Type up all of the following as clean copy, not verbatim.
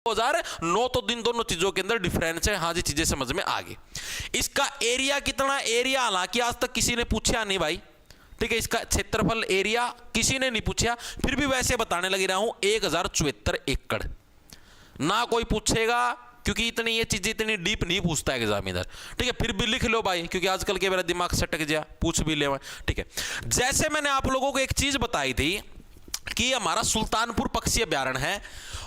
2009 तो दिन दोनों चीजों के अंदर डिफरेंस है। हाँ जी, चीजें समझ में आ गई। इसका एरिया कितना, एरिया हालांकि आज तक किसी ने पूछा नहीं भाई, ठीक है। इसका क्षेत्रफल एरिया किसी ने नहीं पूछा, फिर भी वैसे बताने लग रहा हूं 1074 एकड़। ना कोई पूछेगा क्योंकि इतनी ये चीजें इतनी डीप नहीं पूछता है एग्जामिनर, ठीक है। फिर भी लिख लो भाई, क्योंकि आजकल के मेरा दिमाग सटक गया, पूछ भी ले, ठीक है। जैसे मैंने आप लोगों को एक चीज बताई थी कि हमारा सुल्तानपुर पक्षी अभ्यारण्य है,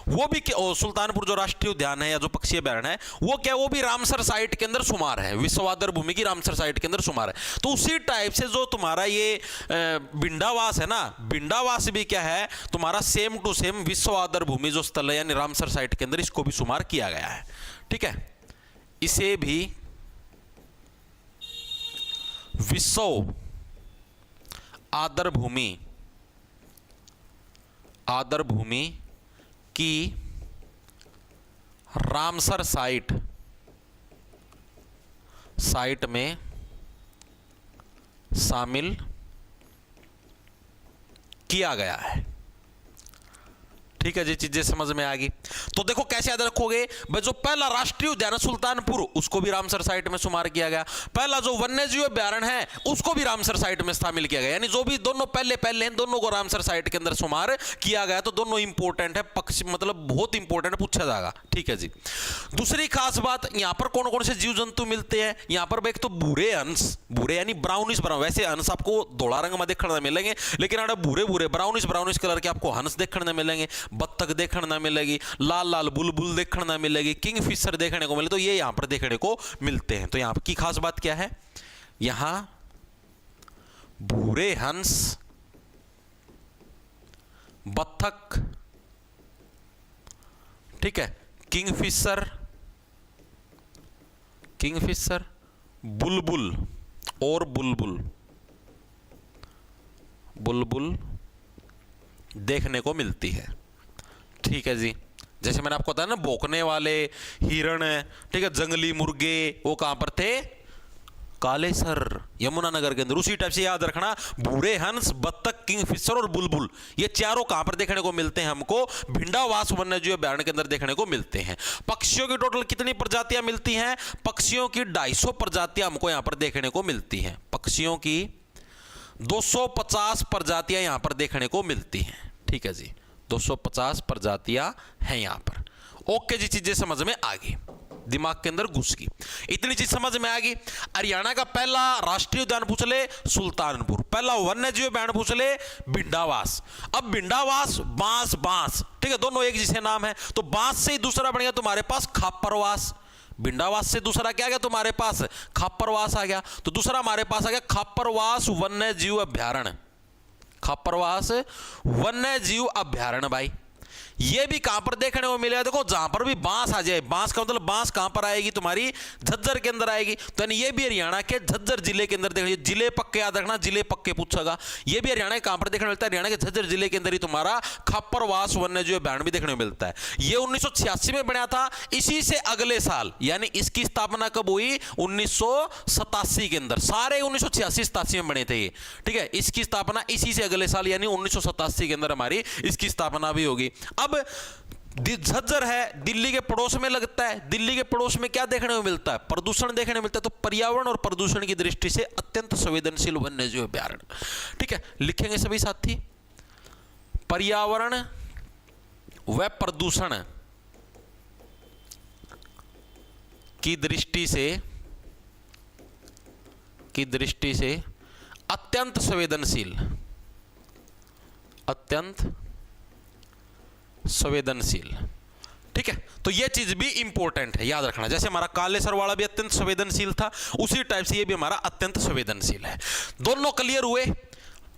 वो भी सुल्तानपुर जो राष्ट्रीय उद्यान है या जो पक्षी अभ्यारण्य है, वो क्या, वो भी रामसर साइट के अंदर शुमार है, विश्व आदर भूमि की रामसर साइट के अंदर शुमार है। तो उसी टाइप से जो तुम्हारा ये बिंडावास है ना, बिंडावास भी क्या है तुम्हारा सेम टू सेम विश्व आदर भूमि जो स्थल है यानी रामसर साइट के अंदर, इसको भी शुमार किया गया है, ठीक है। इसे भी विश्व आदर भूमि की रामसर साइट में शामिल किया गया है, ठीक है जी। चीजें समझ में आ गई। तो देखो कैसे याद रखोगे भाई, जो पहला राष्ट्रीय उद्यान सुल्तानपुर उसको भी रामसर साइट में शुमार किया गया, पहला जो वन्यजीव अभ्यारण्य है उसको भी रामसर साइट में शामिल किया गया, यानी जो भी दोनों पहले हैं दोनों को रामसर साइट के अंदर शुमार किया गया। तो दोनों इंपॉर्टेंट है, पक्ष मतलब बहुत इंपॉर्टेंट पूछा जाएगा, ठीक है जी। दूसरी खास बात, यहां पर कौन कौन से जीव जंतु मिलते हैं, यहां पर एक तो भूरे हंस, भूरे यानी ब्राउनिश ब्राउन, वैसे हंस आपको धोला रंग में देखने मिलेंगे, लेकिन आड़े भूरे ब्राउनिश कलर के आपको हंस देखने मिलेंगे, बत्तख देखने ना मिलेगी, लाल बुलबुल देखने ना मिलेगी, किंगफिशर देखने को मिले, तो ये यहां पर देखने को मिलते हैं। तो यहां की खास बात क्या है, यहां भूरे हंस, बत्तख, ठीक है, किंगफिशर, बुलबुल और बुलबुल देखने को मिलती है, ठीक है जी। जैसे मैंने आपको बताया ना, भौंकने वाले हिरण, ठीक है, जंगली मुर्गे, वो कहां पर थे, कालेसर, यमुनानगर के अंदर। उसी टाइप से याद रखना, भूरे हंस, बत्तख, किंगफिशर और बुलबुल, ये चारों कहां पर देखने को मिलते हैं, हमको भिंडावास वन्यजीव अभ्यारण्य के अंदर देखने को मिलते हैं। पक्षियों की टोटल कितनी प्रजातियां मिलती हैं, पक्षियों की 250 प्रजातियां हमको यहां पर देखने को मिलती हैं, पक्षियों की 250 प्रजातियां यहां पर देखने को मिलती हैं, ठीक है जी। 250 प्रजातियां हैं यहां पर, ओके जी। चीजें समझ में आ गई, दिमाग के अंदर घुस गई, इतनी चीज समझ में आ गई। हरियाणा का पहला राष्ट्रीय उद्यान पूछ ले सुल्तानपुर, पहला वन्यजीव अभ्यारण्य पूछ ले भिंडावास। अब भिंडावास बांस, ठीक है, दोनों एक जैसे नाम है, तो बांस से ही दूसरा बन गया तुम्हारे पास खापरवास, भिंडावास से दूसरा क्या आ गया तुम्हारे पास, खापरवास आ गया। तो दूसरा हमारे पास आ गया खापरवास वन्यजीव अभ्यारण्य, खापरवास वन्यजीव अभ्यारण्य भाई। ये भी कहां पर देखने को मिलेगा, देखो जहां पर भी बांस आ जाए, बांस का मतलब बांस कहां पर आएगी तुम्हारी, झज्जर के अंदर आएगी, तो ये भी हरियाणा के झज्जर जिले के अंदर देखिए, जिले पक्के याद रखना, जिले पक्के पूछेगा। ये भी हरियाणा के कहां पर देखने मिलता है, हरियाणा के झज्जर जिले के अंदर ही तुम्हारा खापरवास वन्यजीव अभ्यारण्य भी देखने को मिलता है। ये 1986 में बना था, इसी से अगले साल यानी इसकी स्थापना कब हुई, 1987 के अंदर, सारे 1986-87 में बने थे ये, ठीक है। इसकी स्थापना इसी से अगले साल यानी 1987 के अंदर हमारी इसकी स्थापना भी होगी। अब झज्जर है, दिल्ली के पड़ोस में लगता है, दिल्ली के पड़ोस में क्या देखने को मिलता है, प्रदूषण देखने को मिलता है। तो पर्यावरण और प्रदूषण की दृष्टि से अत्यंत संवेदनशील वन्यजीव अभ्यारण्य, ठीक है। लिखेंगे सभी साथी, पर्यावरण व प्रदूषण की दृष्टि से अत्यंत संवेदनशील, ठीक है। तो यह चीज भी इंपॉर्टेंट है, याद रखना। जैसे हमारा कालेसर वाला भी अत्यंत संवेदनशील था, उसी टाइप से ये भी हमारा अत्यंत संवेदनशील है। दोनों क्लियर हुए।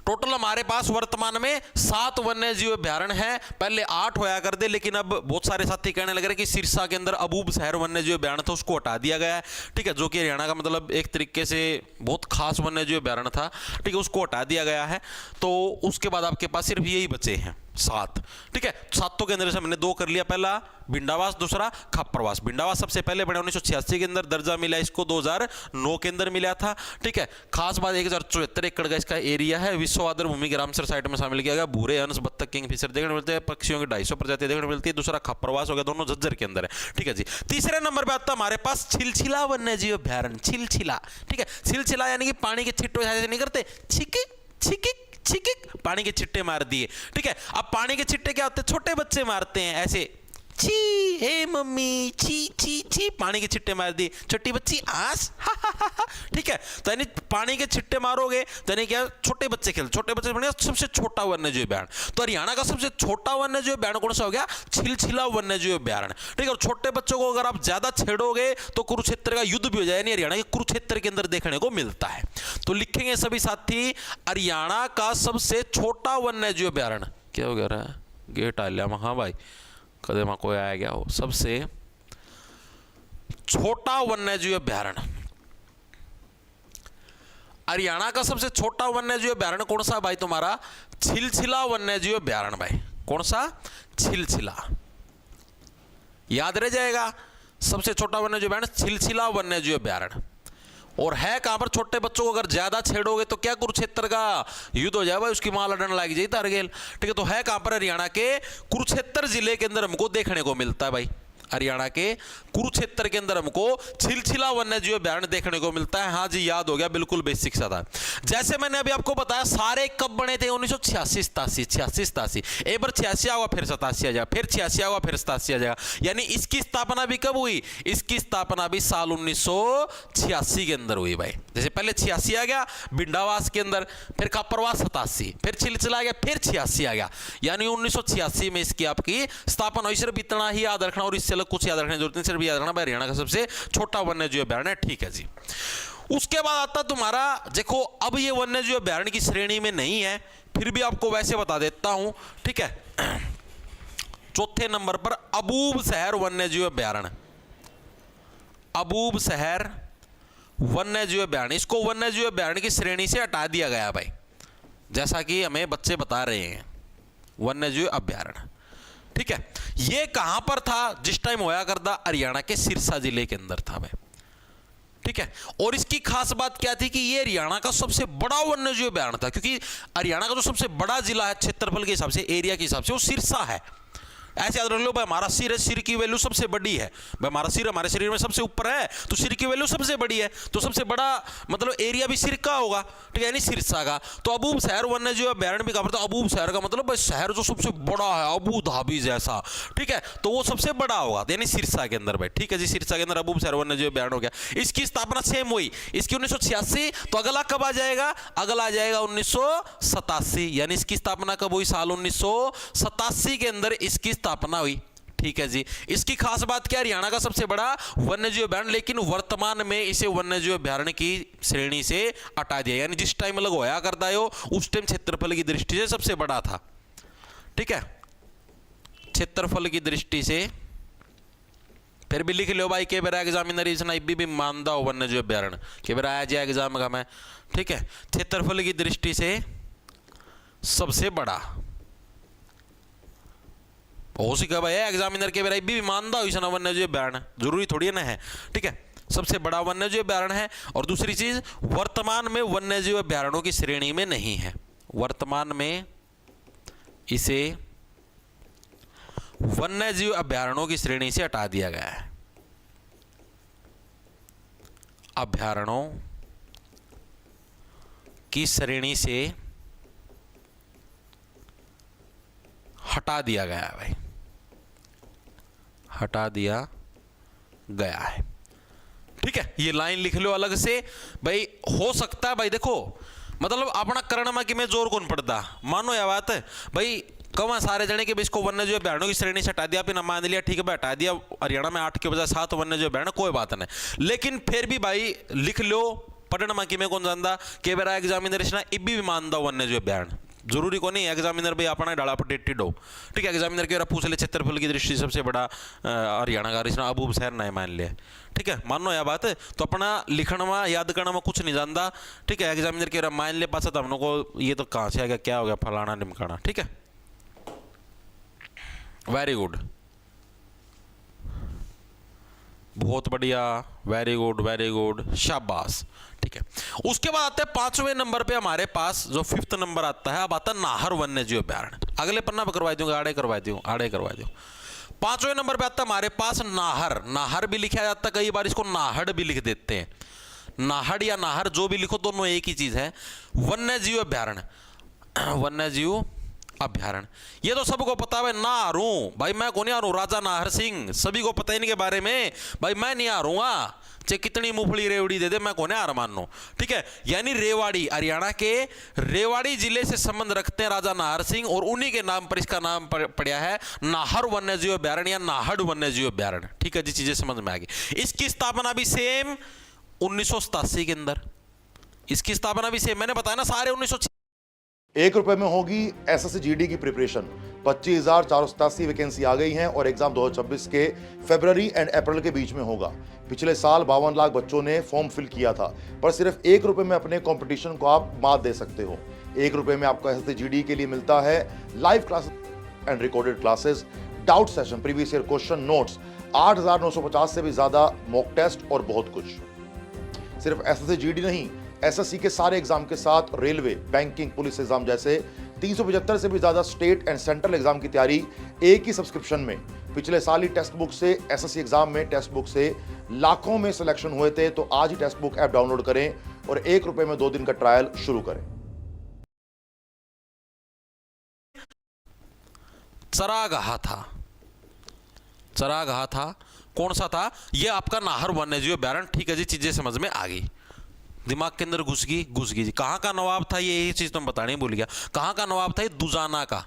टोटल हमारे पास वर्तमान में 7 वन्यजीव अभ्यारण्य है, पहले 8 होया कर दे, लेकिन अब बहुत सारे साथी कहने लग रहे कि सिरसा के अंदर अबूब शहर वन्यजीव अभ्यारण्य था, उसको हटा दिया गया है, ठीक है, जो कि हरियाणा का मतलब एक तरीके से बहुत खास वन्यजीव अभ्यारण्य था, ठीक है, उसको हटा दिया गया है। तो उसके बाद आपके पास सिर्फ यही बचे हैं, 7। ठीक है, सातों के अंदर से हमने 2 कर लिया, पहला भिंडावास, दूसरा खापरवास। भिंडावास सबसे पहले बने 1986 के अंदर, दर्जा मिला इसको 2009 के अंदर मिला था। ठीक है, खास बात 1074 एकड़ का इसका एरिया है। विश्व आदर भूमि के रामसर साइट में शामिल किया गया। भूरे हंस, बत्तख, किंगफिशर देखने मिलते हैं। पक्षियों की 250 प्रजातियां देखने मिलती है। दूसरा खापरवास हो गया, दोनों झज्जर के अंदर है। ठीक है जी, तीसरे नंबर पे आता है हमारे पास छिलछिला वन्य जीव अभ्यारण्य। छिलछिला, ठीक है, छिलछिला यानी कि पानी के छिट्टों ऐसे नहीं करते, छिकिक छिकिक छिकिक, पानी के छिट्टे मार दिए। ठीक है, अब पानी के छिट्टे क्या होते हैं, छोटे बच्चे मारते हैं ऐसे, छी हे मम्मी, छी छी छी, पानी के छिट्टे मार दिए, छोटी बच्ची आस, हा हा हा हा। ठीक है, तो यानी पानी के छिट्टे मारोगे तो यानी क्या, छोटे बच्चे खेल, छोटे बच्चे बने सबसे छोटा वन्य जीव अभ्यारण्य। तो हरियाणा का सबसे छोटा वन्य जीव अभ्यारण्य कौन सा हो गया, छिलछिला वन्य जीव अभ्यारण्य। ठीक है, और छोटे बच्चों को अगर आप ज्यादा छेड़ोगे तो कुरुक्षेत्र का युद्ध भी हो जाए, हरियाणा के कुरुक्षेत्र के अंदर देखने को मिलता है। तो लिखेंगे सभी साथी, हरियाणा का सबसे छोटा वन्य जीव अभ्यारण्य, क्या हो गया, गेट आ लिया हाँ भाई, कदे में कोई आया गया हो, सबसे छोटा वन्य जीव अभ्यारण्य। हरियाणा का सबसे छोटा वन्य जीव अभ्यारण्य कौन सा भाई, तुम्हारा छिलछिला वन्य जीव अभ्यारण्य। भाई कौन सा, छिलछिला, याद रह जाएगा, सबसे छोटा वन्य जीव अभ्यारण्य छिलछिला वन्य जीव अभ्यारण्य। और है कहां पर, छोटे बच्चों को अगर ज्यादा छेड़ोगे तो क्या कुरुक्षेत्र का युद्ध हो जाएगा, उसकी मां लड़न लग जाए तारगेल। ठीक है, तो है कहां पर, हरियाणा के कुरुक्षेत्र जिले के अंदर हमको देखने को मिलता है भाई। हरियाणा के कुरुक्षेत्र के अंदर हमको छिलछिला वन्य जीव अभ्यारण्य देखने को मिलता है। हाँ जी, याद हो गया, बिल्कुल बेसिक सा था। जैसे मैंने अभी आपको बताया, सारे कब बने थे, 1986 87, एक बार 86 आएगा, फिर 87 आ जाएगा, फिर 86 आएगा, फिर 87 आ जाएगा। यानी इसकी स्थापना भी कब हुई, इसकी स्थापना भी साल 1986 के अंदर हुई भाई। जैसे पहले 86 आ गया भिंडावास के अंदर, फिर खापरवास 87, फिर छिलछिला आ गया, फिर 86 आ गया, यानी 1986 में इसकी आपकी स्थापना हुई। सिर्फ इतना ही याद रखना, और इससे अलग कुछ याद रखने की जरूरत नहीं, सिर्फ याद रखना हरियाणा का सबसे छोटा वन्य जीव अभ्यारण्य है। ठीक है जी, उसके बाद आता तुम्हारा, देखो अब ये वन्य जीव अभ्यारण्य की श्रेणी में नहीं है, फिर भी आपको वैसे बता देता हूं। ठीक है, चौथे नंबर पर अबूब शहर वन्य जीव अभ्यारण्य। अबूब शहर वन्य जीव अभ्यारण्य, इसको वन्य जीव अभ्यारण्य की श्रेणी से हटा दिया गया भाई, जैसा कि हमें बच्चे बता रहे हैं, वन्य जीव अभ्यारण्य। ठीक है, ये कहां पर था, जिस टाइम होया करता, हरियाणा के सिरसा जिले के अंदर था भाई। ठीक है, और इसकी खास बात क्या थी कि ये हरियाणा का सबसे बड़ा वन्य जीव अभ्यारण्य था, क्योंकि हरियाणा का जो सबसे बड़ा जिला है क्षेत्रफल के हिसाब से, एरिया के हिसाब से, वो सिरसा है। ऐसे याद रख लो भाई, हमारा सिर है, सिर की वैल्यू सबसे बड़ी है भाई, हमारा सिर हमारे शरीर में सबसे ऊपर है, तो सिर की वैल्यू सबसे बड़ी है, तो सबसे बड़ा मतलब एरिया भी सिर का होगा। ठीक है, यानी सिरसा का। तो अबूब शहर वन्य जीव अभ्यारण्य भी कहा पड़ता है। अबूब शहर का मतलब भाई शहर जो सबसे बड़ा है, अबू धाबी जैसा, ठीक है, तो वो सबसे बड़ा होगा, यानी सिरसा के अंदर भाई। ठीक है जी, सिरसा के अंदर अबूब शहर वन्य जीव अभ्यारण्य हो गया। इसकी स्थापना सेम हुई, इसकी 1986, तो अगला कब आ जाएगा, अगला आ जाएगा 1987, यानी इसकी स्थापना कब हुई, साल 1987 के अंदर इसकी स्थापना हुई। ठीक है जी, इसकी खास बात क्या, हरियाणा का सबसे बड़ा वन्यजीव अभ्यारण्य, लेकिन वर्तमान में इसे वन्यजीव अभ्यारण्य की श्रेणी से हटा दिया, यानी जिस टाइम अलग होया करता है उस टाइम क्षेत्रफल की दृष्टि से सबसे बड़ा था। ठीक है, क्षेत्रफल की दृष्टि से, फिर भी लिख लो भाई, के बेरा एग्जामिनर इसना भी मानदा हो वन्यजीव अभ्यारण्य, के बेरा आया जाए एग्जाम का मैं। ठीक है, क्षेत्रफल की दृष्टि से सबसे बड़ा हो सका भाई, एग्जामिनर के बेरा भी मानदा हो इसना वन्यजीव अभ्यारण्य, जरूरी थोड़ी ना है। ठीक है, सबसे बड़ा वन्यजीव अभ्यारण्य है। और दूसरी चीज, वर्तमान में वन्यजीव अभ्यारण्यों की श्रेणी में नहीं है, वर्तमान में इसे वन्यजीव अभ्यारण्यों की श्रेणी से हटा दिया गया है। अभ्यारण्यों की श्रेणी से हटा दिया गया है भाई, हटा दिया गया है। ठीक है, ये लाइन लिख लो अलग से भाई। हो सकता है भाई, देखो मतलब अपना करण में कि मैं जोर कौन पड़ता, मानो यह बात है भाई, कौन सारे जने के इसको वन्यजीव अभ्यारण्यों की श्रेणी से हटा दिया, फिर मान लिया ठीक है भाई हटा दिया, हरियाणा में 8 के बजाय 7 वन्यजीव अभ्यारण्य, कोई बात नहीं, लेकिन फिर भी भाई लिख लो, पढ़ना में कि मैं कौन जानता, के बेरा एग्जामिनर इसना इब्बी भी मानदा वन्यजीव अभ्यारण्य, जरूरी को नहीं एग्जामिनर भाई अपना डाला अपडेटेड हो। ठीक है, एग्जामिनर के पूछ ले क्षेत्रफल की दृष्टि सबसे बड़ा हरियाणा का इसना अबूब शहर नहीं मान लिया। ठीक है, मानो यह बात है, तो अपना लिखना में याद करना में कुछ नहीं जानता। ठीक है, एग्जामिनर के मान ले पास तो हम लोग को ये तो कहाँ से आ गया, क्या हो गया, फलाना निमकाना। ठीक है, वेरी गुड, बहुत बढ़िया, वेरी गुड वेरी गुड, शाबाश। ठीक है, उसके बाद आते हैं 5वें नंबर पे हमारे पास जो 5th नंबर आता है, अब आता है नाहर वन्य जीव अभ्यारण्य। अगले पन्ना पर करवा दूंगा, आड़े करवा दूं, आड़े करवा दूं। 5वें नंबर पे आता है हमारे पास नाहर। नाहर भी लिखा जाता है, कई बार इसको नाहड़ भी लिख देते हैं। नाहड़ या नाहर जो भी लिखो, दोनों एक ही चीज है। वन्य जीव अभ्यारण्य, वन्य जीव अभ्यारण्य, ये तो सबको पता है। ना हारूं भाई, मैं कौन हारूं, राजा नाहर सिंह, सभी को पता है इनके बारे में भाई, मैं नहीं हारूंगा, चाहे कितनी मुफली रेवड़ी दे दे, मैं कौन हार मानो। ठीक है, यानी रेवाड़ी, हरियाणा के रेवाड़ी जिले से संबंध रखते हैं राजा नाहर सिंह, और उन्हीं के नाम पर इसका नाम पड़ा है नाहर वन्य जीव अभ्यारण्य या नाहड़ वन्य जीव अभ्यारण्य। ठीक है जी, चीजें समझ में आ गई। इसकी स्थापना भी सेम 1987 के अंदर, इसकी स्थापना भी सेम, मैंने बताया ना सारे 1900। 1 रुपए में होगी एसएससी जीडी की प्रिपरेशन। 25,487 वैकेंसी आ गई हैं और एग्जाम 2026 के फरवरी एंड अप्रैल के बीच में होगा। पिछले साल 52 लाख बच्चों ने फॉर्म फिल किया था, पर सिर्फ 1 रुपए में अपने कंपटीशन को आप मात दे सकते हो। 1 रुपए में आपको एसएससी जीडी के लिए मिलता है live classes and recorded classes, doubt session, previous year question notes, 8,950 से भी ज्यादा मॉक टेस्ट और बहुत कुछ। सिर्फ एसएससी जीडी नहीं, एसएससी के सारे एग्जाम के साथ रेलवे, बैंकिंग, पुलिस एग्जाम जैसे 375 से भी ज्यादा स्टेट एंड सेंट्रल एग्जाम की तैयारी एक ही सब्सक्रिप्शन में। पिछले साल ही टेक्स्ट बुक से, एसएससी एग्जाम में टेक्स्ट बुक से लाखों में सिलेक्शन हुए थे। तो आज ही टेक्स्ट बुक ऐप डाउनलोड करें और 1 रुपए में 2 दिन का ट्रायल शुरू करें। चरागाह था, चरागाह था, कौन सा था? ये आपका नाहर वन्य जीव अभ्यारण्य। ठीक है जी, चीजें समझ में आ गई, दिमाग के अंदर घुस गई, घुस गई जी। कहाँ का नवाब था, ये चीज तो बताने भूल गया। कहाँ का नवाब था? ये दुजाना का।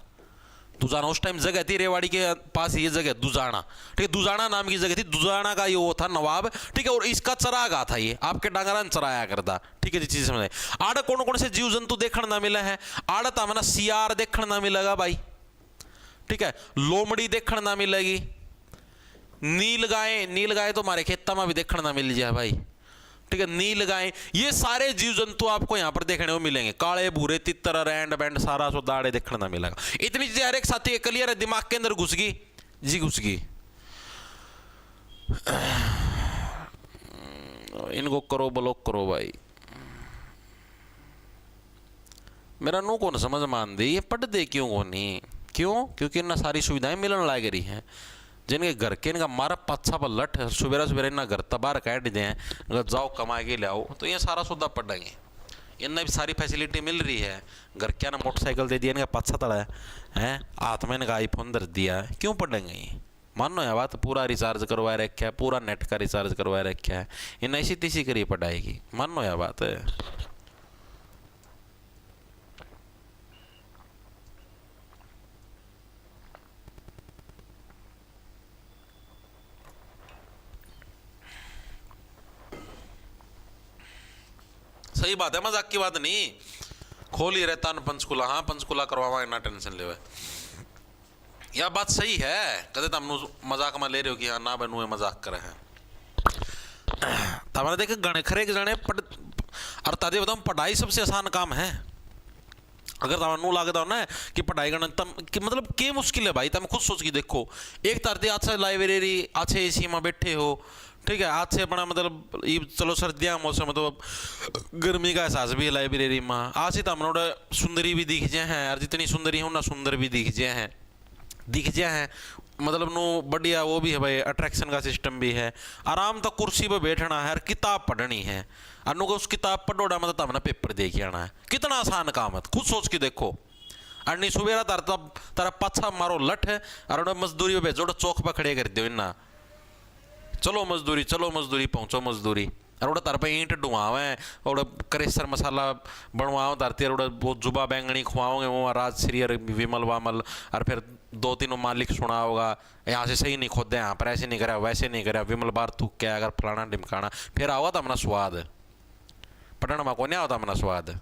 दुजाना उस टाइम जगह थी, रेवाड़ी के पास ये जगह दुजाना। ठीक है, दुजाना नाम की जगह थी, दुजाना का ये वो था नवाब। ठीक है, और इसका चरागाह था, ये आपके डांगरान चराया करता। ठीक है जी, चीज समझ। आड़ कौन कौन से जीव जंतु देखने ना मिले हैं? आड़ था मैंने सियार देखने ना मिलेगा भाई। ठीक है, लोमड़ी देखने ना मिलेगी। नील गाय, नील गाय तो हमारे खेत में भी देखने ना मिल जाए भाई। ठीक है, नील गाय, ये सारे जीव जंतु आपको यहां पर देखने को मिलेंगे। काले भूरे तितर रैंड बैंड सारा सो दाड़े देखने ना मिलेगा। इतनी चीजें हर एक साथी क्लियर है, दिमाग के अंदर घुस गई जी, घुस गई। इनको करो, ब्लॉक करो भाई। मेरा नो कौन समझ मान दी, ये पढ़ दे क्यों को नहीं? क्यों? क्योंकि इन्हें सारी सुविधाएं मिलने लग रही हैं। जिनके घर के इनका मारा पाछा पर लठ, सुबेरा सुबेरा इन्हें घर तबार काट दें, अगर जाओ कमा के ले आओ, तो ये सारा सौदा पड़ेंगे। इन्हें भी सारी फैसिलिटी मिल रही है। घर क्या ना मोटरसाइकिल दे दिया, इनका पाछा तड़ा है, हाथ में इनका आईफोन धर दिया है, क्यों पढ़ेंगे ये? मानो यार बात, पूरा रिचार्ज करवा रखा है, पूरा नेट का रिचार्ज करवा रखा है, इन्हें ऐसी तीसी करी पढ़ाएगी। मानो यार बात है। सही बात है, मजाक की बात नहीं। खोल ही रहता न पंचकुला, हाँ पंचकुला करवावा, ना टेंशन ले। यह बात सही है, कदे तुम मजाक में ले रहे हो कि हाँ ना बनू मजाक करे हैं। तमारे देखे गणे खरे जने पढ़, और तादे बताऊं पढ़ाई सबसे आसान काम है। अगर तमनु लगता हो ना कि पढ़ाई करना तम कि मतलब के मुश्किल है भाई, तुम खुद सोच के देखो। एक तरते आज से लाइब्रेरी, अच्छे एसी में बैठे हो, ठीक है, आज से अपना मतलब ये चलो सर्दियाँ मौसम, मतलब गर्मी का एहसास भी है लाइब्रेरी में। आज से तमनोड़ सुंदरी भी दिख जाए हैं, और जितनी सुंदरी है ना सुंदर भी दिख जाए हैं, दिख जाए हैं, मतलब नो बढ़िया वो भी है भाई, अट्रैक्शन का सिस्टम भी है। आराम तो कुर्सी पर बैठना है और किताब पढ़नी है, अनु को उस किताब पढ़ोड़ा मतलब तब ना पेपर दे के आना है। कितना आसान काम है, खुद सोच के देखो। अन्नी सुबेरा तारा पाछा मारो लठ है, और मजदूरी पे भेजो, चौक पर खड़े कर दो इन्ना, चलो मजदूरी, चलो मजदूरी, पहुंचो मजदूरी। और तार पे ईंट डुआवे और करेसर मसाला बनवाओ धरती, और वो जुबा बैंगनी खुआओगे वो राजश्री और विमल वामल, और फिर 2-3 मालिक सुना होगा, यहाँ से सही नहीं खोदे, यहाँ पर ऐसे नहीं करा, वैसे नहीं करा, विमल बार तू क्या अगर फलाना ढिमकाना, फिर आओ तो अपना स्वाद पटना में को नहीं आता अपना स्वाद,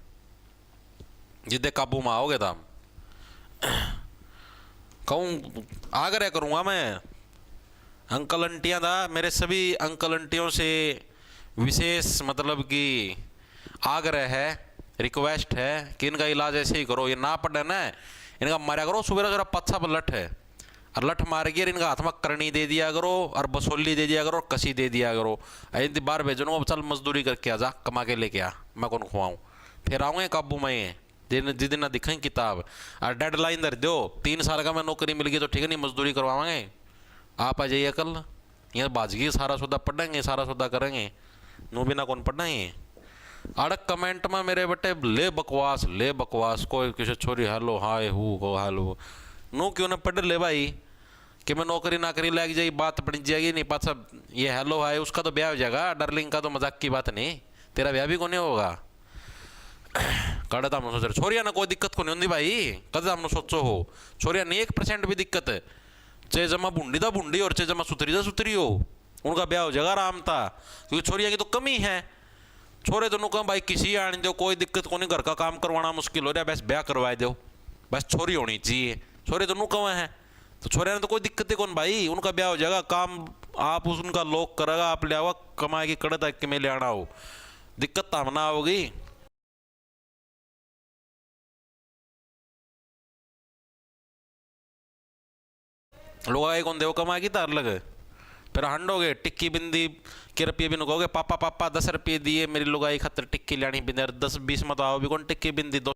जिद्दे काबू में आओगे तो हम कहूँ आग्रह करूँगा मैं अंकल आंटियाँ था, मेरे सभी अंकल आंटियों से विशेष मतलब कि आग्रह है, रिक्वेस्ट है कि इनका इलाज ऐसे ही करो। ये ना पढ़े ना, इनका मारा करो, सुबह जरा पच्छा पर लठ है, और लठ मार के इनका हाथ में करनी दे दिया करो और बसोली दे दिया करो और कसी दे दिया करो। ऐसे बार भेजो चल मजदूरी करके आ जा, कमा के लेके आ, मैं कौन खुआऊँ, फिर आऊँगे काबू में जिस दिन ना दिखाएं किताब। और डेडलाइन धर दो 3 साल का मैं नौकरी मिल गई तो ठीक है, नहीं मजदूरी करवाएंगे, आप आ जाइए कल, यहाँ बाजगी सारा सौदा पढ़ेंगे, सारा सौदा करेंगे, नू बिना कौन पढ़ाएंगे। अड़क कमेंट में मेरे बेटे ले बकवास कोई किसी छोरी हेलो हाय हु हो हेलो नू क्यों ना पढ़ ले भाई कि मैं नौकरी नाकरी लग जाएगी बात बन जाएगी। नहीं पाछा ये हेलो हाय उसका तो ब्याह हो जाएगा, डार्लिंग का तो मजाक की बात नहीं, तेरा ब्याह भी को नहीं होगा। कड़े तो हम सोच रहे छोरिया ना कोई दिक्कत को नहीं होती भाई, कदे हमने सोचो हो छोरिया नहीं 1% भी दिक्कत है, चाहे जमा बूंदी था बूंदी और चाहे जमा सुतरी था सुतरी हो, उनका ब्याह हो जाएगा आराम था, क्योंकि छोरिया की तो कमी है। छोरे दोनों कम भाई किसी आने दो कोई दिक्कत को नहीं, घर का काम करवाना मुश्किल हो रहा है, बस ब्याह करवाए दो, बस छोरी होनी चाहिए, छोरे दोनों कम है तो छोरे ने तो कोई दिक्कत है कौन भाई, उनका ब्याह हो जाएगा, काम आप उनका लोग करेगा, आप ले आओ कमाए की कड़े तक में ले आना हो, दिक्कत तो ना होगी। लोग आए कौन देव कमा की तार लगे, फिर हंडोगे टिक्की बिंदी के रुपये भी नुकोगे, पापा पापा 10 रुपये दिए मेरी लुगाई खतर टिक्की लानी बिंदी, 10-20 मत आओ भी कौन टिक्की बिंदी 200-300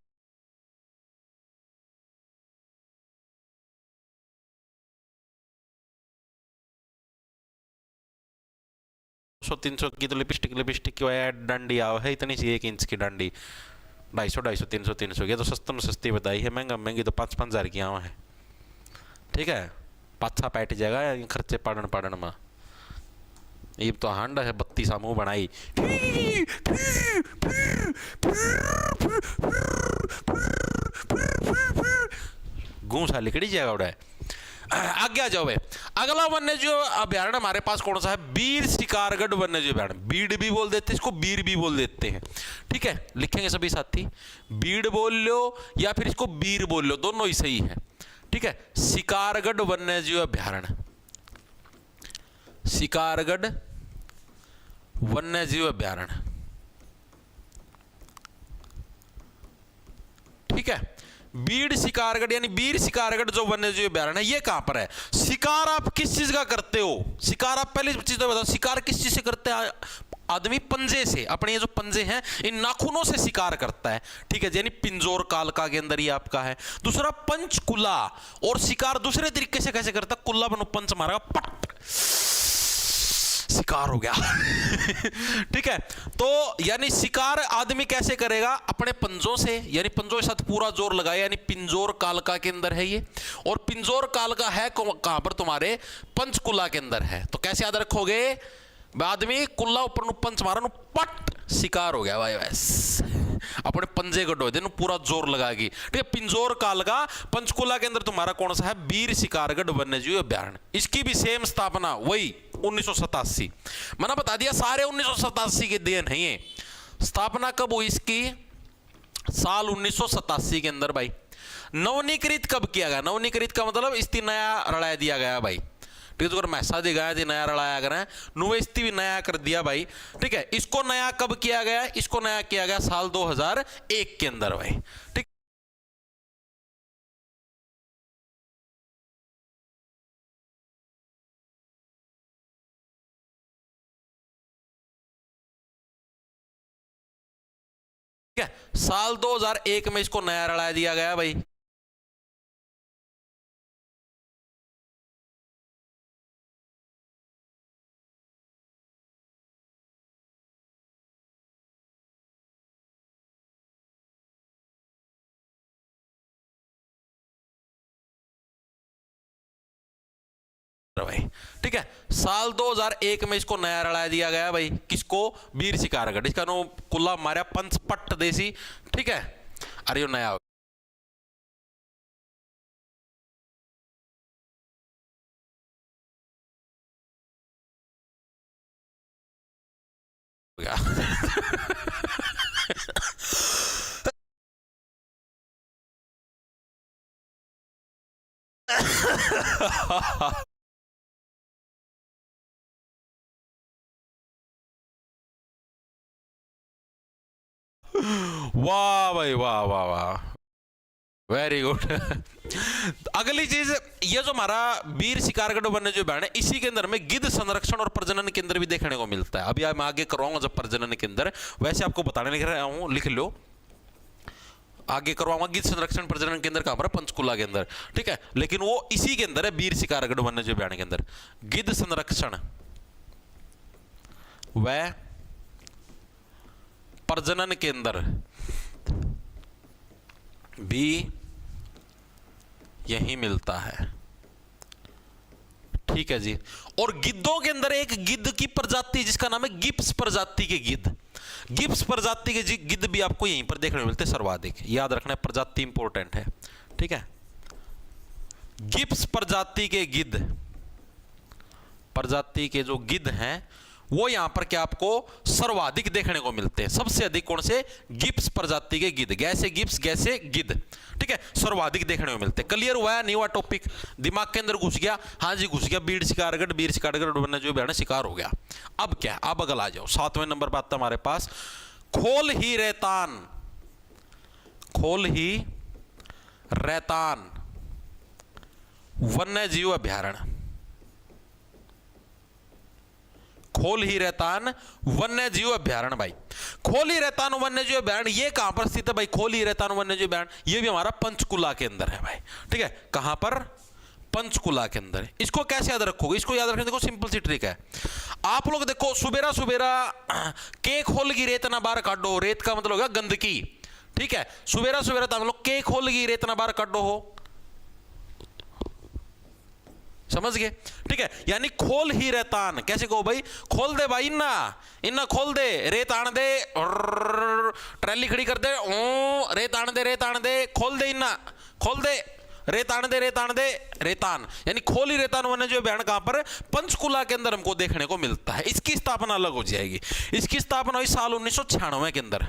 की तो लिपस्टिक की डंडी आओ है इतनी सी 1 इंच की डंडी 250-250-300 की, तो सस्ते में सस्ती बताई है, महंगा महंगी तो 5-5 हज़ार की आवा है, ठीक है, पाछा पैट जाएगा खर्चे पाड़न में। ये तो हांडा है 32 मुंह बनाई गूंसा लिकड़ी जाएगा उड़ा। आगे आ जाओ भाई, अगला वन्य जीव अभ्यारण्य हमारे पास कौन सा है, बीर शिकारगढ़ वन्य जीव अभ्यारण्य, बीड़ भी बोल देते हैं इसको, बीर भी बोल देते हैं, ठीक है, लिखेंगे सभी साथी, बीड़ बोल लो या फिर इसको बीर बोल लो, दोनों ही सही है, ठीक है। शिकारगढ़ वन्य जीव अभ्यारण्य, शिकारगढ़ वन्य जीव अभ्यारण्य, ठीक है। बीड़ शिकारगढ़ यानी बीर शिकारगढ़ जो वन्य जीव अभ्यारण्य है, ये कहां पर है, शिकार आप किस चीज का करते हो, शिकार आप पहली चीज तो बताओ, शिकार किस चीज से करते हैं आदमी, पंजे से, अपने ये जो पंजे हैं इन नाखूनों से शिकार करता है, ठीक है, यानी पिंजोर कालका के अंदर ये आपका है। दूसरा पंचकुला, और शिकार दूसरे तरीके से कैसे करता है, कुल्ला बनो पंच मारेगा पट शिकार हो गया ठीक है, तो यानी शिकार आदमी कैसे करेगा, अपने पंजों से, यानी पंजों के साथ पूरा जोर लगाया, यानी पिंजोर कालका के अंदर है ये, और पिंजोर कालका है कहां पर, तुम्हारे पंचकुला के अंदर है। तो कैसे याद रखोगे, आदमी कुल्ला ऊपर पंच मारा पट शिकार हो गया भाई, बस अपने पंजे गड्ढो दे पूरा जोर लगाएगी, ठीक है। पिंजोर कालका पंचकुला के अंदर तुम्हारा कौन सा है, बीर शिकारगढ़ वन्यजीव अभ्यारण्य, इसकी भी सेम स्थापना वही 1987, मैंने बता दिया सारे 1987 के देन है ये। स्थापना कब हुई इसकी, साल 1987 के अंदर भाई। नवनीकृत कब किया गया, नवनीकृत का मतलब इस्ती नया रड़ा दिया गया भाई, ठीक है, मैसा दी गया थी नया रड़ाया करें, नुवेस्ती भी नया कर दिया भाई, ठीक है। इसको नया कब किया गया, इसको नया किया गया साल 2001 के अंदर भाई, ठीक। साल 2001 में इसको नया रड़ा दिया गया भाई। भाई ठीक है, साल 2001 में इसको नया रड़ा दिया गया भाई, किसको, बीर शिकारगढ़, इसका नो कुल्ला मारा पंच पट्ट देसी, ठीक है, अरे नया हो गया वाह भाई वाह वाह वाह, वेरी गुड अगली चीज, ये जो हमारा वीर शिकारगढ़ वन्यजीव अभयारण्य है, इसी के अंदर में गिद्ध संरक्षण और प्रजनन केंद्र भी देखने को मिलता है। अभी मैं आगे करवाऊंगा जब प्रजनन केंद्र, वैसे आपको बताने लिख रहा हूं, लिख लो, आगे करवाऊंगा गिद्ध संरक्षण प्रजनन केंद्र कहां पर, पंचकुला के अंदर, ठीक है। लेकिन वो इसी के अंदर है, वीर शिकारगढ़ वन्यजीव अभयारण्य के अंदर गिद्ध संरक्षण व प्रजनन केंद्र भी यही मिलता है, ठीक है जी। और गिद्धों के अंदर एक गिद्ध की प्रजाति जिसका नाम है गिब्स प्रजाति के गिद्ध, गिब्स प्रजाति के गिद्ध भी आपको यहीं पर देखने को मिलते हैं सर्वाधिक, याद रखना है, प्रजाति इंपॉर्टेंट है, ठीक है। गिब्स प्रजाति के गिद्ध, प्रजाति के जो गिद्ध हैं वो यहां पर क्या आपको सर्वाधिक देखने को मिलते हैं। सबसे अधिक कौन से, गिब्स प्रजाति के गिद्ध, गैसे गिब्स गैसे गिद्ध, ठीक है, सर्वाधिक देखने को मिलते हैं। क्लियर हुआ है, नहीं हुआ टॉपिक, दिमाग के अंदर घुस गया, हाँ जी घुस गया, वीर शिकारगढ़ वन्यजीव अभयारण्य शिकार हो गया। अब क्या, अब अगला आ जाओ, 7वें नंबर पर आता हमारे पास खोल ही रैतान, खोल ही रैतान वन्यजीव अभयारण्य, खोल ही रैतान वन्यजीव अभयारण्य। भाई खोल ही रैतान वन्यजीव अभयारण्य ये कहां पर स्थित है भाई, खोल ही रैतान वन्यजीव अभयारण्य ये भी हमारा पंचकुला के अंदर है भाई, ठीक है। कहां पर, पंचकुला के अंदर। इसको कैसे याद रखोगे, इसको याद रखने देखो सिंपल सी ट्रिक है। आप लोग देखो सुबेरा सुबेरा के खोल की रेत ना बाहर काटो, रेत का मतलब होगा गंदगी, ठीक है। सुबेरा सुबेरा तो हम लोग के खोल की रेत ना बाहर काटो हो, समझ गए, ठीक है। यानी खोल ही रैतान, कैसे कहो भाई, खोल दे भाई, इन्ना इन्ना खोल दे, रेत आन दे, ट्रैली खड़ी कर दे, रेत आन दे, खोल दे, इन्ना खोल दे, रेत आन दे, रेतान, यानी खोल ही रैतान वन्यजीव अभयारण्य कहां पर, पंचकुला के अंदर हमको देखने को मिलता है। इसकी स्थापना अलग हो जाएगी, इसकी स्थापना हुई साल 1996 के अंदर,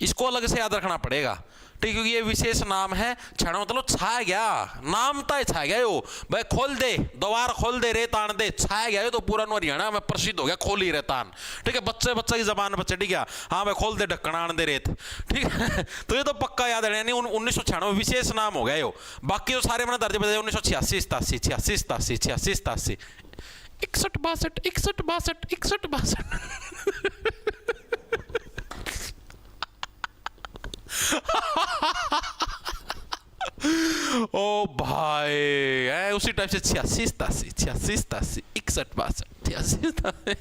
इसको अलग से याद रखना पड़ेगा, ठीक, क्योंकि ये विशेष नाम है। छाना मतलब छा गया, नाम तो छा गया यो भाई, खोल दे, द्वार खोल दे, रेत आन दे, छाया गया तो पूरा हरियाणा में प्रसिद्ध हो गया खोल ही रैतान, ठीक है। बच्चे की जबान बच्चे, ठीक है, हाँ भाई खोल दे ढक्कन आन दे रेत, ठीक है। तो ये तो पक्का याद है, यानी 1996 विशेष नाम हो गया यो। बाकी जो सारे मैंने दर्जे बताए 1986 87 86 87 86 87 61 62 61 62 61 62 ओ भाई है उसी टाइप से 86 87 86 87 61 62 86।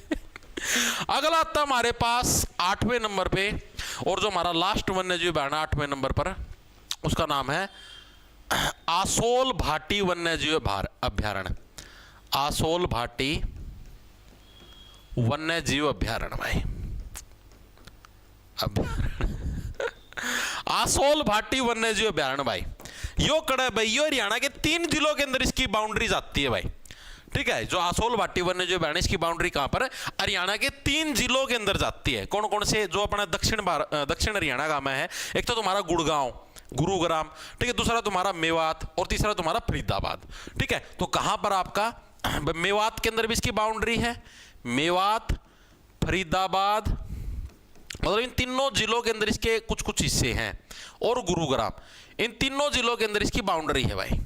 अगला आता हमारे पास 8वें नंबर पे, और जो हमारा लास्ट वन्यजीव अभयारण्य 8वें नंबर पर, उसका नाम है आसोल भाटी वन्यजीव अभयारण्य, आसोल भाटी वन्यजीव अभयारण्य। भाई आसोल भाटी वन्यजीव अभयारण्य भाई यो कड़ा भाई, यो हरियाणा के 3 जिलों के अंदर इसकी बाउंड्री जाती है भाई, ठीक है। जो आसोल भाटी वन्यजीव अभयारण्य इसकी बाउंड्री कहां पर है, हरियाणा के 3 जिलों के अंदर जाती है। कौन कौन से, जो अपना दक्षिण हरियाणा का में है, एक तो तुम्हारा गुड़गांव गुरुग्राम, ठीक है, दूसरा तुम्हारा मेवात, और तीसरा तुम्हारा फरीदाबाद, ठीक है। तो कहां पर आपका मेवात के अंदर भी इसकी बाउंड्री है, मेवात फरीदाबाद, मतलब इन तीनों जिलों के अंदर इसके कुछ कुछ हिस्से हैं, और गुरुग्राम, इन तीनों जिलों के अंदर इसकी बाउंड्री है भाई,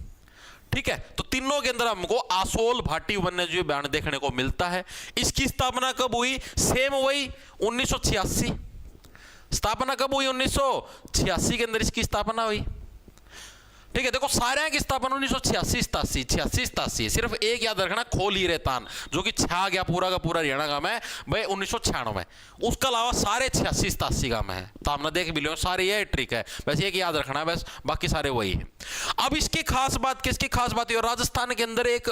ठीक है। तो तीनों के अंदर हमको आसोल भाटी वन्यजीव अभयारण्य देखने को मिलता है। इसकी स्थापना कब हुई, सेम वही 1986, स्थापना कब हुई 1986 के अंदर इसकी स्थापना हुई, ठीक है। देखो सारे की स्थापना 1986 87 सिर्फ एक याद रखना, खोल ही रैतान जो कि छा गया पूरा का पूरा हरियाणा का में भाई 1996, उसके अलावा सारे 86 87 का में है। तो हमने देख भी लियो सारे, ये ट्रिक है, बस एक याद रखना है, बस बाकी सारे वही है। अब इसकी खास बात, किसकी खास बात है, राजस्थान के अंदर एक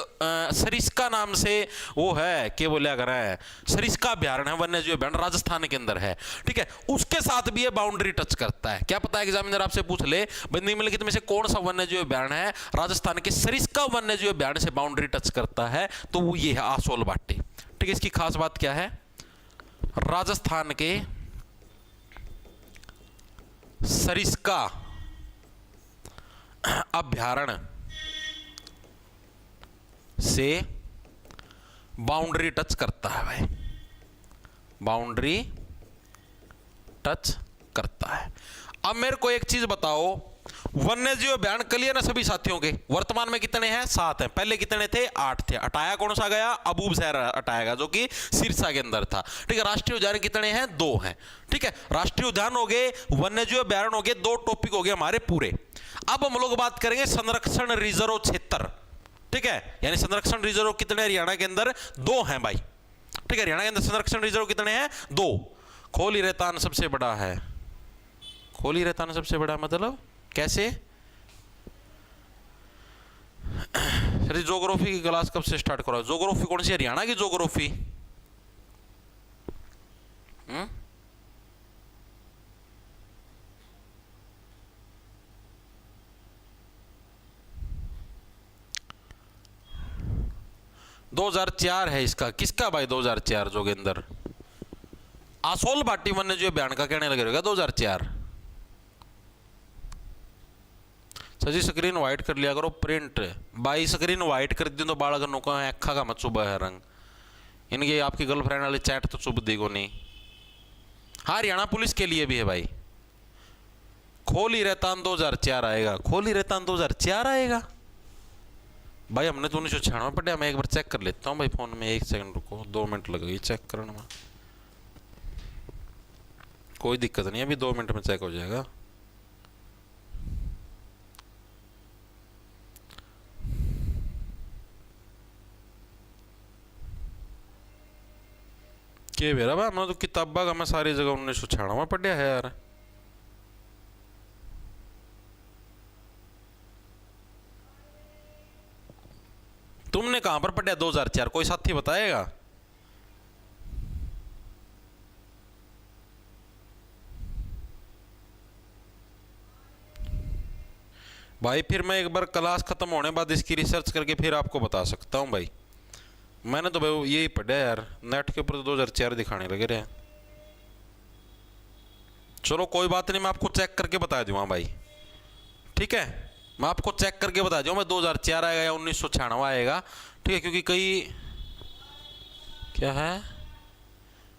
सरिस्का नाम से वो है, क्या बोलिया कर है, सरिस्का अभयारण्य है, वन्यजीव अभयारण्य राजस्थान के अंदर है, ठीक है। उसके साथ भी ये बाउंड्री टच करता है। क्या पता है एग्जामिनर आपसे पूछ ले निम्नलिखित में से कौन सा वन्यजीव अभयारण्य है राजस्थान के सरिस्का वन्यजीव अभयारण्य से बाउंड्री टच करता है, तो वो ये है आसोल भाटी, ठीक है। इसकी खास बात क्या है, राजस्थान के सरिस्का अभयारण्य से बाउंड्री टच करता है भाई, बाउंड्री टच करता है। अब मेरे को एक चीज बताओ, वन्यजीव अभ्यारण क्लियर है सभी साथियों के? वर्तमान में कितने हैं? 7 हैं। पहले कितने थे? 8 थे। हटाया कौन सा गया? अबूब शहर हटाया गया, जो कि सिरसा के अंदर था। ठीक है, राष्ट्रीय उद्यान कितने हैं? 2 हैं। ठीक है, राष्ट्रीय उद्यान हो गए, वन्यजीव अभ्यारण हो गए, 2 टॉपिक हो गए हमारे पूरे। अब हम लोग बात करेंगे संरक्षण रिजर्व क्षेत्र। ठीक है, यानी संरक्षण रिजर्व कितने हरियाणा के अंदर? 2 हैं भाई। ठीक है, हरियाणा के अंदर संरक्षण रिजर्व कितने हैं? 2। खोली रेतान सबसे बड़ा है। खोली रेतान सबसे बड़ा मतलब कैसे? सर ज्योग्राफी की क्लास कब से स्टार्ट करो? ज्योग्राफी कौन सी? हरियाणा की ज्योग्राफी? हम्म, 2004 है इसका। किसका भाई? 2004 जोगेंद्र आसोल भाटी वन्यजीव अभियान का कहने लगे रहेगा 2004। सजी स्क्रीन वाइट कर लिया करो। प्रिंट बाई स्क्रीन वाइट कर दी तो बालक नो का अखा का मत चुबा है रंग। इनके आपकी गर्लफ्रेंड वाले चैट तो चुभ देगो नहीं। हाँ, हरियाणा पुलिस के लिए भी है भाई। खोली रेतान 2004 आएगा। खोली रेतान 2004 आएगा भाई। हमने तो 1996 पढ़ा। मैं एक बार चेक कर लेता हूँ भाई फोन में। 1 सेकंड रुको, 2 मिनट लगेगी चेक करने में। कोई दिक्कत नहीं, अभी 2 मिनट में चेक हो जाएगा। के मेरा भाई, हमने तो किताबा का मैं सारी जगह 1996 में पढ़ा है यार। तुमने कहां पर पढ़ा 2004? कोई साथी बताएगा? भाई फिर मैं एक बार क्लास खत्म होने बाद इसकी रिसर्च करके फिर आपको बता सकता हूं भाई। मैंने तो भाई यही पढ़ा यार, नेट के ऊपर तो 2004 दिखाने लगे रहे। चलो कोई बात नहीं, मैं आपको चेक करके बता दूंगा भाई। ठीक है, मैं आपको चेक करके बता दूंगा मैं 2004 आएगा या 1996 आएगा। ठीक है, क्योंकि कई क्या है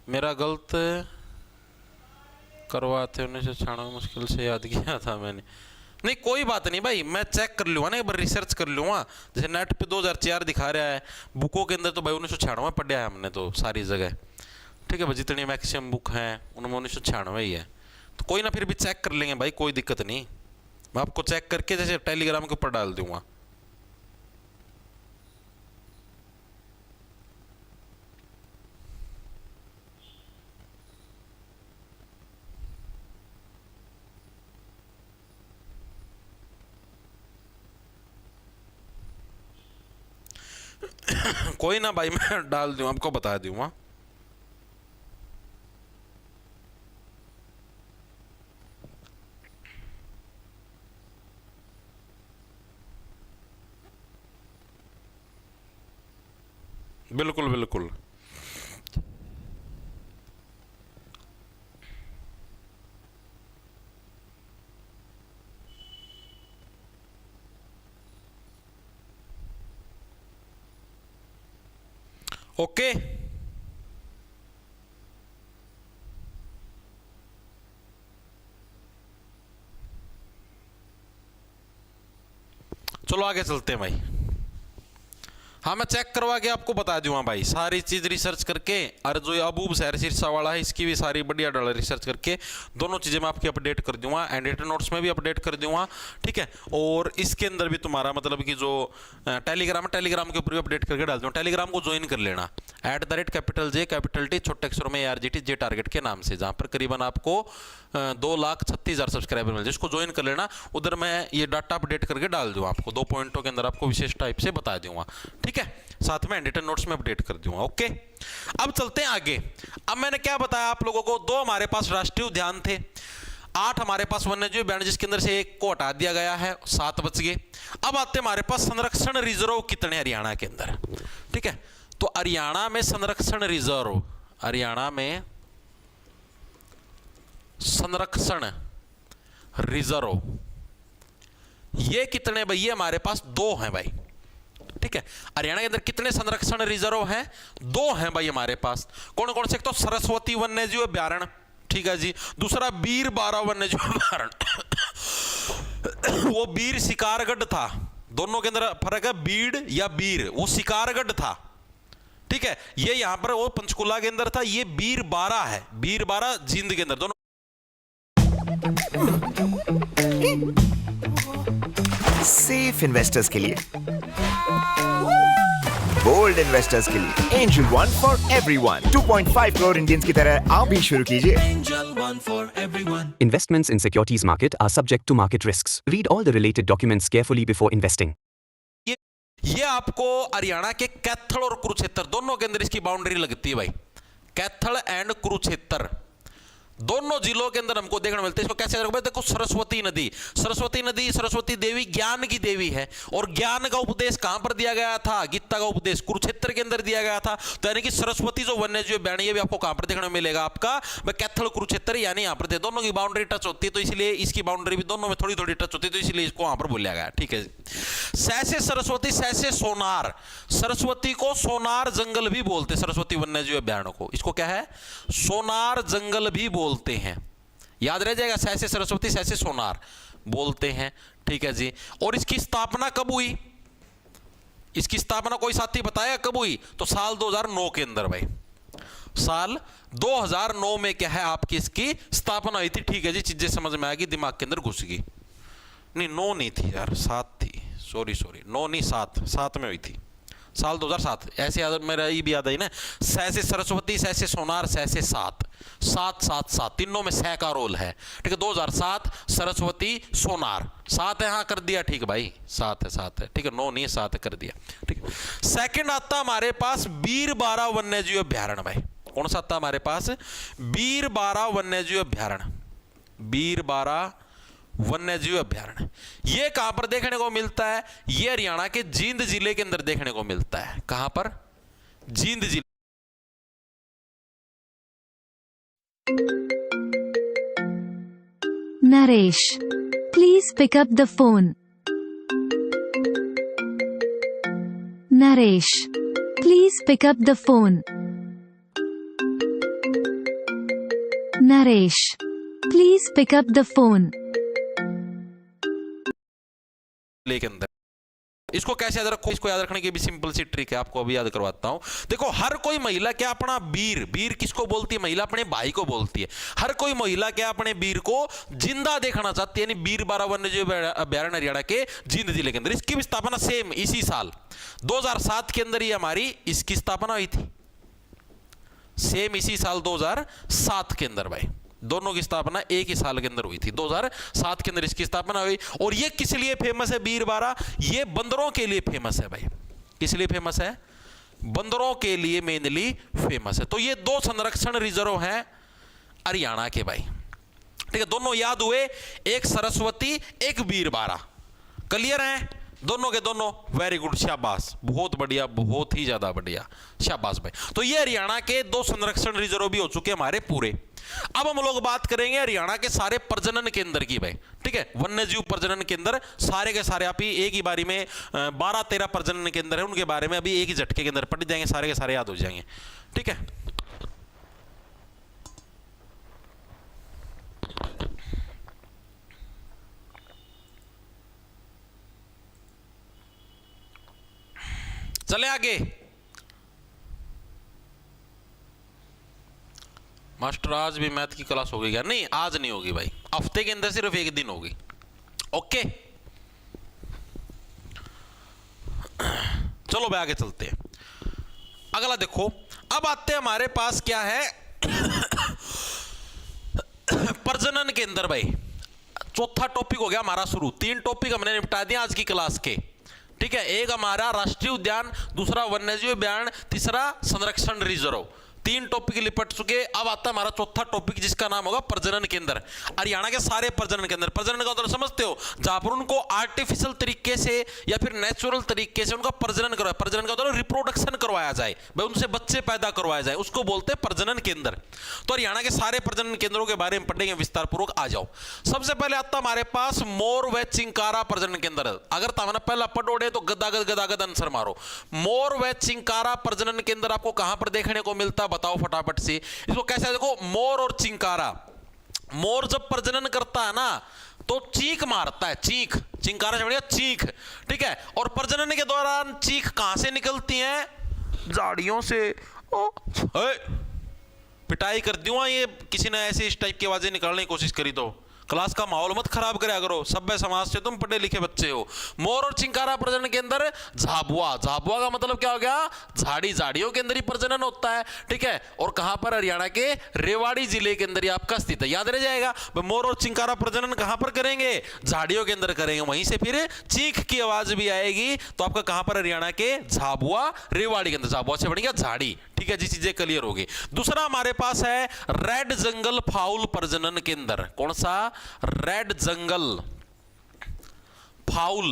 मेरा गलत करवाते 1996 मुश्किल से याद किया था मैंने। नहीं कोई बात नहीं भाई, मैं चेक कर लूँगा ना, एक बार रिसर्च कर लूँगा। जैसे नेट पे 2004 दिखा रहा है, बुकों के अंदर तो भाई 1996 पढ़ा है हमने तो सारी जगह। ठीक है भाई, जितनी मैक्सिमम बुक हैं उनमें 1996 ही है। तो कोई ना फिर भी चेक कर लेंगे भाई, कोई दिक्कत नहीं। मैं आपको चेक करके जैसे टेलीग्राम के ऊपर डाल दूंगा। कोई ना भाई, मैं डाल दूँ आपको बता दूंगा। बिल्कुल बिल्कुल। ओके, चलो आगे चलते हैं भाई। हाँ मैं चेक करवा के आपको बता दूंगा भाई, सारी चीज़ रिसर्च करके। और जो अबूब शहर सिरसा वाला है इसकी भी सारी बढ़िया डाला रिसर्च करके दोनों चीज़ें मैं आपकी अपडेट कर दूंगा। एंड नोट्स में भी अपडेट कर दूंगा। ठीक है, और इसके अंदर भी तुम्हारा मतलब कि जो टेलीग्राम के ऊपर भी अपडेट करके डाल दूँगा। टेलीग्राम को ज्वाइन कर लेना @J छोटे अक्षरों में ARGT J टारगेट के नाम से, जहाँ पर करीबन आपको 2,36,000 सब्सक्राइबर मिल जाए। इसको ज्वाइन कर लेना। उधर मैं ये डाटा अपडेट करके डाल दूंगा आपको, 2 पॉइंटों के अंदर आपको विशेष टाइप से बता दूंगा। ठीक है, साथ में एडिटर नोट्स में अपडेट कर दूंगा। ओके, अब चलते हैं आगे। अब मैंने क्या बताया आप लोगों को, 2 हमारे पास राष्ट्रीय उद्यान थे, 8 हमारे पास वन्यजीव अभ्यारण्य, जिसके अंदर से 1 को हटा दिया गया है, 7 बच गए। अब आते हमारे पास संरक्षण रिजर्व कितने हरियाणा के अंदर। ठीक है, तो हरियाणा में संरक्षण रिजर्व, हरियाणा में संरक्षण रिजर्व ये कितने भाई? ये हमारे पास 2 हैं भाई। ठीक है, हरियाणा के अंदर कितने संरक्षण रिजर्व हैं? 2 हैं भाई हमारे पास। कौन कौन से? एक तो सरस्वती वन्यजीव अभ्यारण्य, ठीक है जी। दूसरा वीर बारा वन्यजीव अभ्यारण्य। वो बीर शिकारगढ़ था, दोनों के अंदर फर्क है, बीड़ या बीर, वो शिकारगढ़ था, ठीक है। ये यहां पर वो पंचकुला के अंदर था, ये बीर बारा है, बीर बारा जींद के अंदर, दोनों सेफ इन्वेस्टर्स के लिए, बोल्ड इन्वेस्टर्स के लिए angel one for everyone. 2.5 crore Indians की तरह आप भी शुरू कीजिए Angel One for everyone. Investments in securities market are subject to market risks. Read all the related documents carefully before investing. ये आपको हरियाणा के कैथल और कुरुक्षेत्र दोनों के अंदर इसकी बाउंड्री लगती है भाई। कैथल एंड कुरुक्षेत्र दोनों जिलों के अंदर हमको देखने मिलते हैं। इसको कैसे देखो, सरस्वती नदी, सरस्वती नदी, सरस्वती देवी ज्ञान की देवी है, और ज्ञान का उपदेश कहां पर दिया गया था? गीता का उपदेश कुरुक्षेत्र के अंदर दिया गया था। तो यानी कि सरस्वती जो वन्यजीव बयान, ये भी आपको कहां पर देखने मिलेगा? आपका कैथल कुरुक्षेत्र, यानी यहां पर दोनों की बाउंड्री टच होती है, तो इसलिए इसकी बाउंड्री भी दोनों में थोड़ी थोड़ी टच होती है, तो इसलिए इसको वहां पर बोला गया। ठीक है। सैसे सरस्वती, सैसे सोनार, सरस्वती को सोनार जंगल भी बोलते, सरस्वती वन्यजीव अभ्यारण्य को, इसको क्या है? सोनार जंगल भी बोलते हैं, याद रह जाएगा। सैसे सरस्वती, सैसे सोनार बोलते हैं। ठीक है जी। और इसकी स्थापना कब हुई? इसकी स्थापना कोई साथी बताया कब हुई? तो साल 2009 के अंदर भाई, साल 2009 में क्या है आपकी इसकी स्थापना हुई थी। ठीक है जी, चीजें समझ में आएगी, दिमाग के अंदर घुस गई। नहीं 9 नहीं थी यार, 7 थी, सॉरी 9 नहीं 7 में हुई थी, साल 2007, ऐसे याद, मेरा ये भी याद आई ना। सैसे सरस्वती, सैसे सोनार, सैसे 7 तीनों में सै का रोल है। ठीक है। 2007 सरस्वती सोनार, 7 है, हाँ कर दिया, ठीक है भाई, 7 है, ठीक है, 9 नहीं है, 7 कर दिया। ठीक है। सेकंड आता हमारे पास बीरबारा वन्यजीव अभ्यारण्य भाई। कौन सा आता हमारे पास? बीरबारा वन्यजीव अभ्यारण्य, बीरबारा वन्यजीव अभ्यारण्य। ये कहां पर देखने को मिलता है? ये हरियाणा के जींद जिले के अंदर देखने को मिलता है। कहां पर? जींद जिले। Naresh, please pick up the phone. Naresh, please pick up the phone. Naresh, please pick up the phone. के अंदर इसको कैसे याद रखो? इसको याद रखने की भी सिंपल सी ट्रिक है, आपको अभी याद करवाता हूं। देखो, हर कोई महिला क्या अपना बीर किसको बोलती है? महिला अपने भाई को बोलती है। हर कोई महिला क्या अपने बीर को जिंदा देखना चाहती है, यानी बीरबारा वन्यजीव अभ्यारण्य हरियाणा के जींद जिले के अंदर। इसकी भी स्थापना सेम इसी साल 2007 के अंदर ही हमारी इसकी स्थापना हुई थी, सेम इसी साल 2007 के अंदर भाई। दोनों की स्थापना एक ही साल के अंदर हुई थी, 2007 के अंदर इसकी स्थापना हुई। और ये किस लिए फेमस है बीरबारा? ये बंदरों के लिए फेमस है भाई। किस लिए फेमस है? बंदरों के लिए मेनली फेमस है। तो ये 2 संरक्षण रिजर्व हैं हरियाणा के भाई। ठीक है, दोनों याद हुए, एक सरस्वती, एक बीरबारा। क्लियर है दोनों के दोनों? वेरी गुड, शाबाश, बहुत बढ़िया, बहुत ही ज्यादा बढ़िया, शाबाश भाई। तो ये हरियाणा के 2 संरक्षण रिजर्व भी हो चुके हमारे पूरे। अब हम लोग बात करेंगे हरियाणा के सारे प्रजनन केंद्र की भाई। ठीक है, वन्यजीव प्रजनन केंद्र सारे के सारे आप ही एक ही बारी में 12-13 प्रजनन केंद्र है, उनके बारे में अभी एक ही झटके के अंदर पढ़ जाएंगे, सारे के सारे याद हो जाएंगे। ठीक है। चले आगे। मास्टर आज भी मैथ की क्लास होगी क्या? नहीं, आज नहीं होगी भाई, हफ्ते के अंदर सिर्फ एक दिन होगी। ओके, चलो भाई आगे चलते हैं। अगला देखो, अब आते हैं हमारे पास क्या है प्रजनन के अंदर भाई। चौथा टॉपिक हो गया हमारा शुरू। 3 टॉपिक हमने निपटा दिया आज की क्लास के। ठीक है, एक हमारा राष्ट्रीय उद्यान, दूसरा वन्यजीव अभ्यारण्य, तीसरा संरक्षण रिजर्व। 3 टॉपिक लिपट चुके। अब आता है हमारा चौथा टॉपिक, जिसका नाम होगा प्रजनन केंद्र। हरियाणा के सारे प्रजनन केंद्र, प्रजनन का मतलब समझते हो, जहां पर उनको आर्टिफिशियल तरीके से या फिर नेचुरल तरीके से उनका प्रजनन करवाया, प्रजनन का मतलब रिप्रोडक्शन करवाया जाए भाई, उनसे बच्चे पैदा करवाए जाए, उसको बोलते हैं प्रजनन केंद्र। तो हरियाणा के सारे प्रजनन केंद्रों के बारे में पढ़ेंगे विस्तार पूर्वक। आ जाओ, सबसे पहले आता हमारे पास मोर व चिंकारा प्रजनन केंद्र। अगर तामना पहला पढ़ोड़े तो गदागद आंसर मारो। मोर व चिंकारा प्रजनन केंद्र आपको कहां पर देखने को मिलता, बताओ फटाफट से। इसको कैसे देखो, मोर और चिंकारा। मोर जब प्रजनन करता है ना, तो चीख मारता है, चीख, चिंकारा से बढ़िया चीख, ठीक है। और प्रजनन के दौरान चीख कहां से निकलती है? झाड़ियों से। ओ, पिटाई कर दूंगा ये किसी ने ऐसे इस टाइप की आवाजें निकालने की कोशिश करी तो। क्लास का माहौल मत खराब करा करो, सभ्य समाज से तुम पढ़े लिखे बच्चे हो। मोर और चिंकारा प्रजनन के अंदर झाबुआ, झाबुआ का मतलब क्या हो गया? झाड़ी, झाड़ियों के अंदर ही प्रजनन होता है, ठीक है। और कहां पर? हरियाणा के रेवाड़ी जिले के अंदर ये आपका स्थित है, याद रह जाएगा। मोर और चिंकारा प्रजनन कहां पर करेंगे? झाड़ियों के अंदर करेंगे, वहीं से फिर चीख की आवाज भी आएगी। तो आपका कहां पर? हरियाणा के झाबुआ रेवाड़ी के अंदर। झाबुआ से बढ़ेगा झाड़ी, ठीक है जी, चीजें क्लियर होगी। दूसरा हमारे पास है रेड जंगल फाउल प्रजनन केंद्र। कौन सा? रेड जंगल फाउल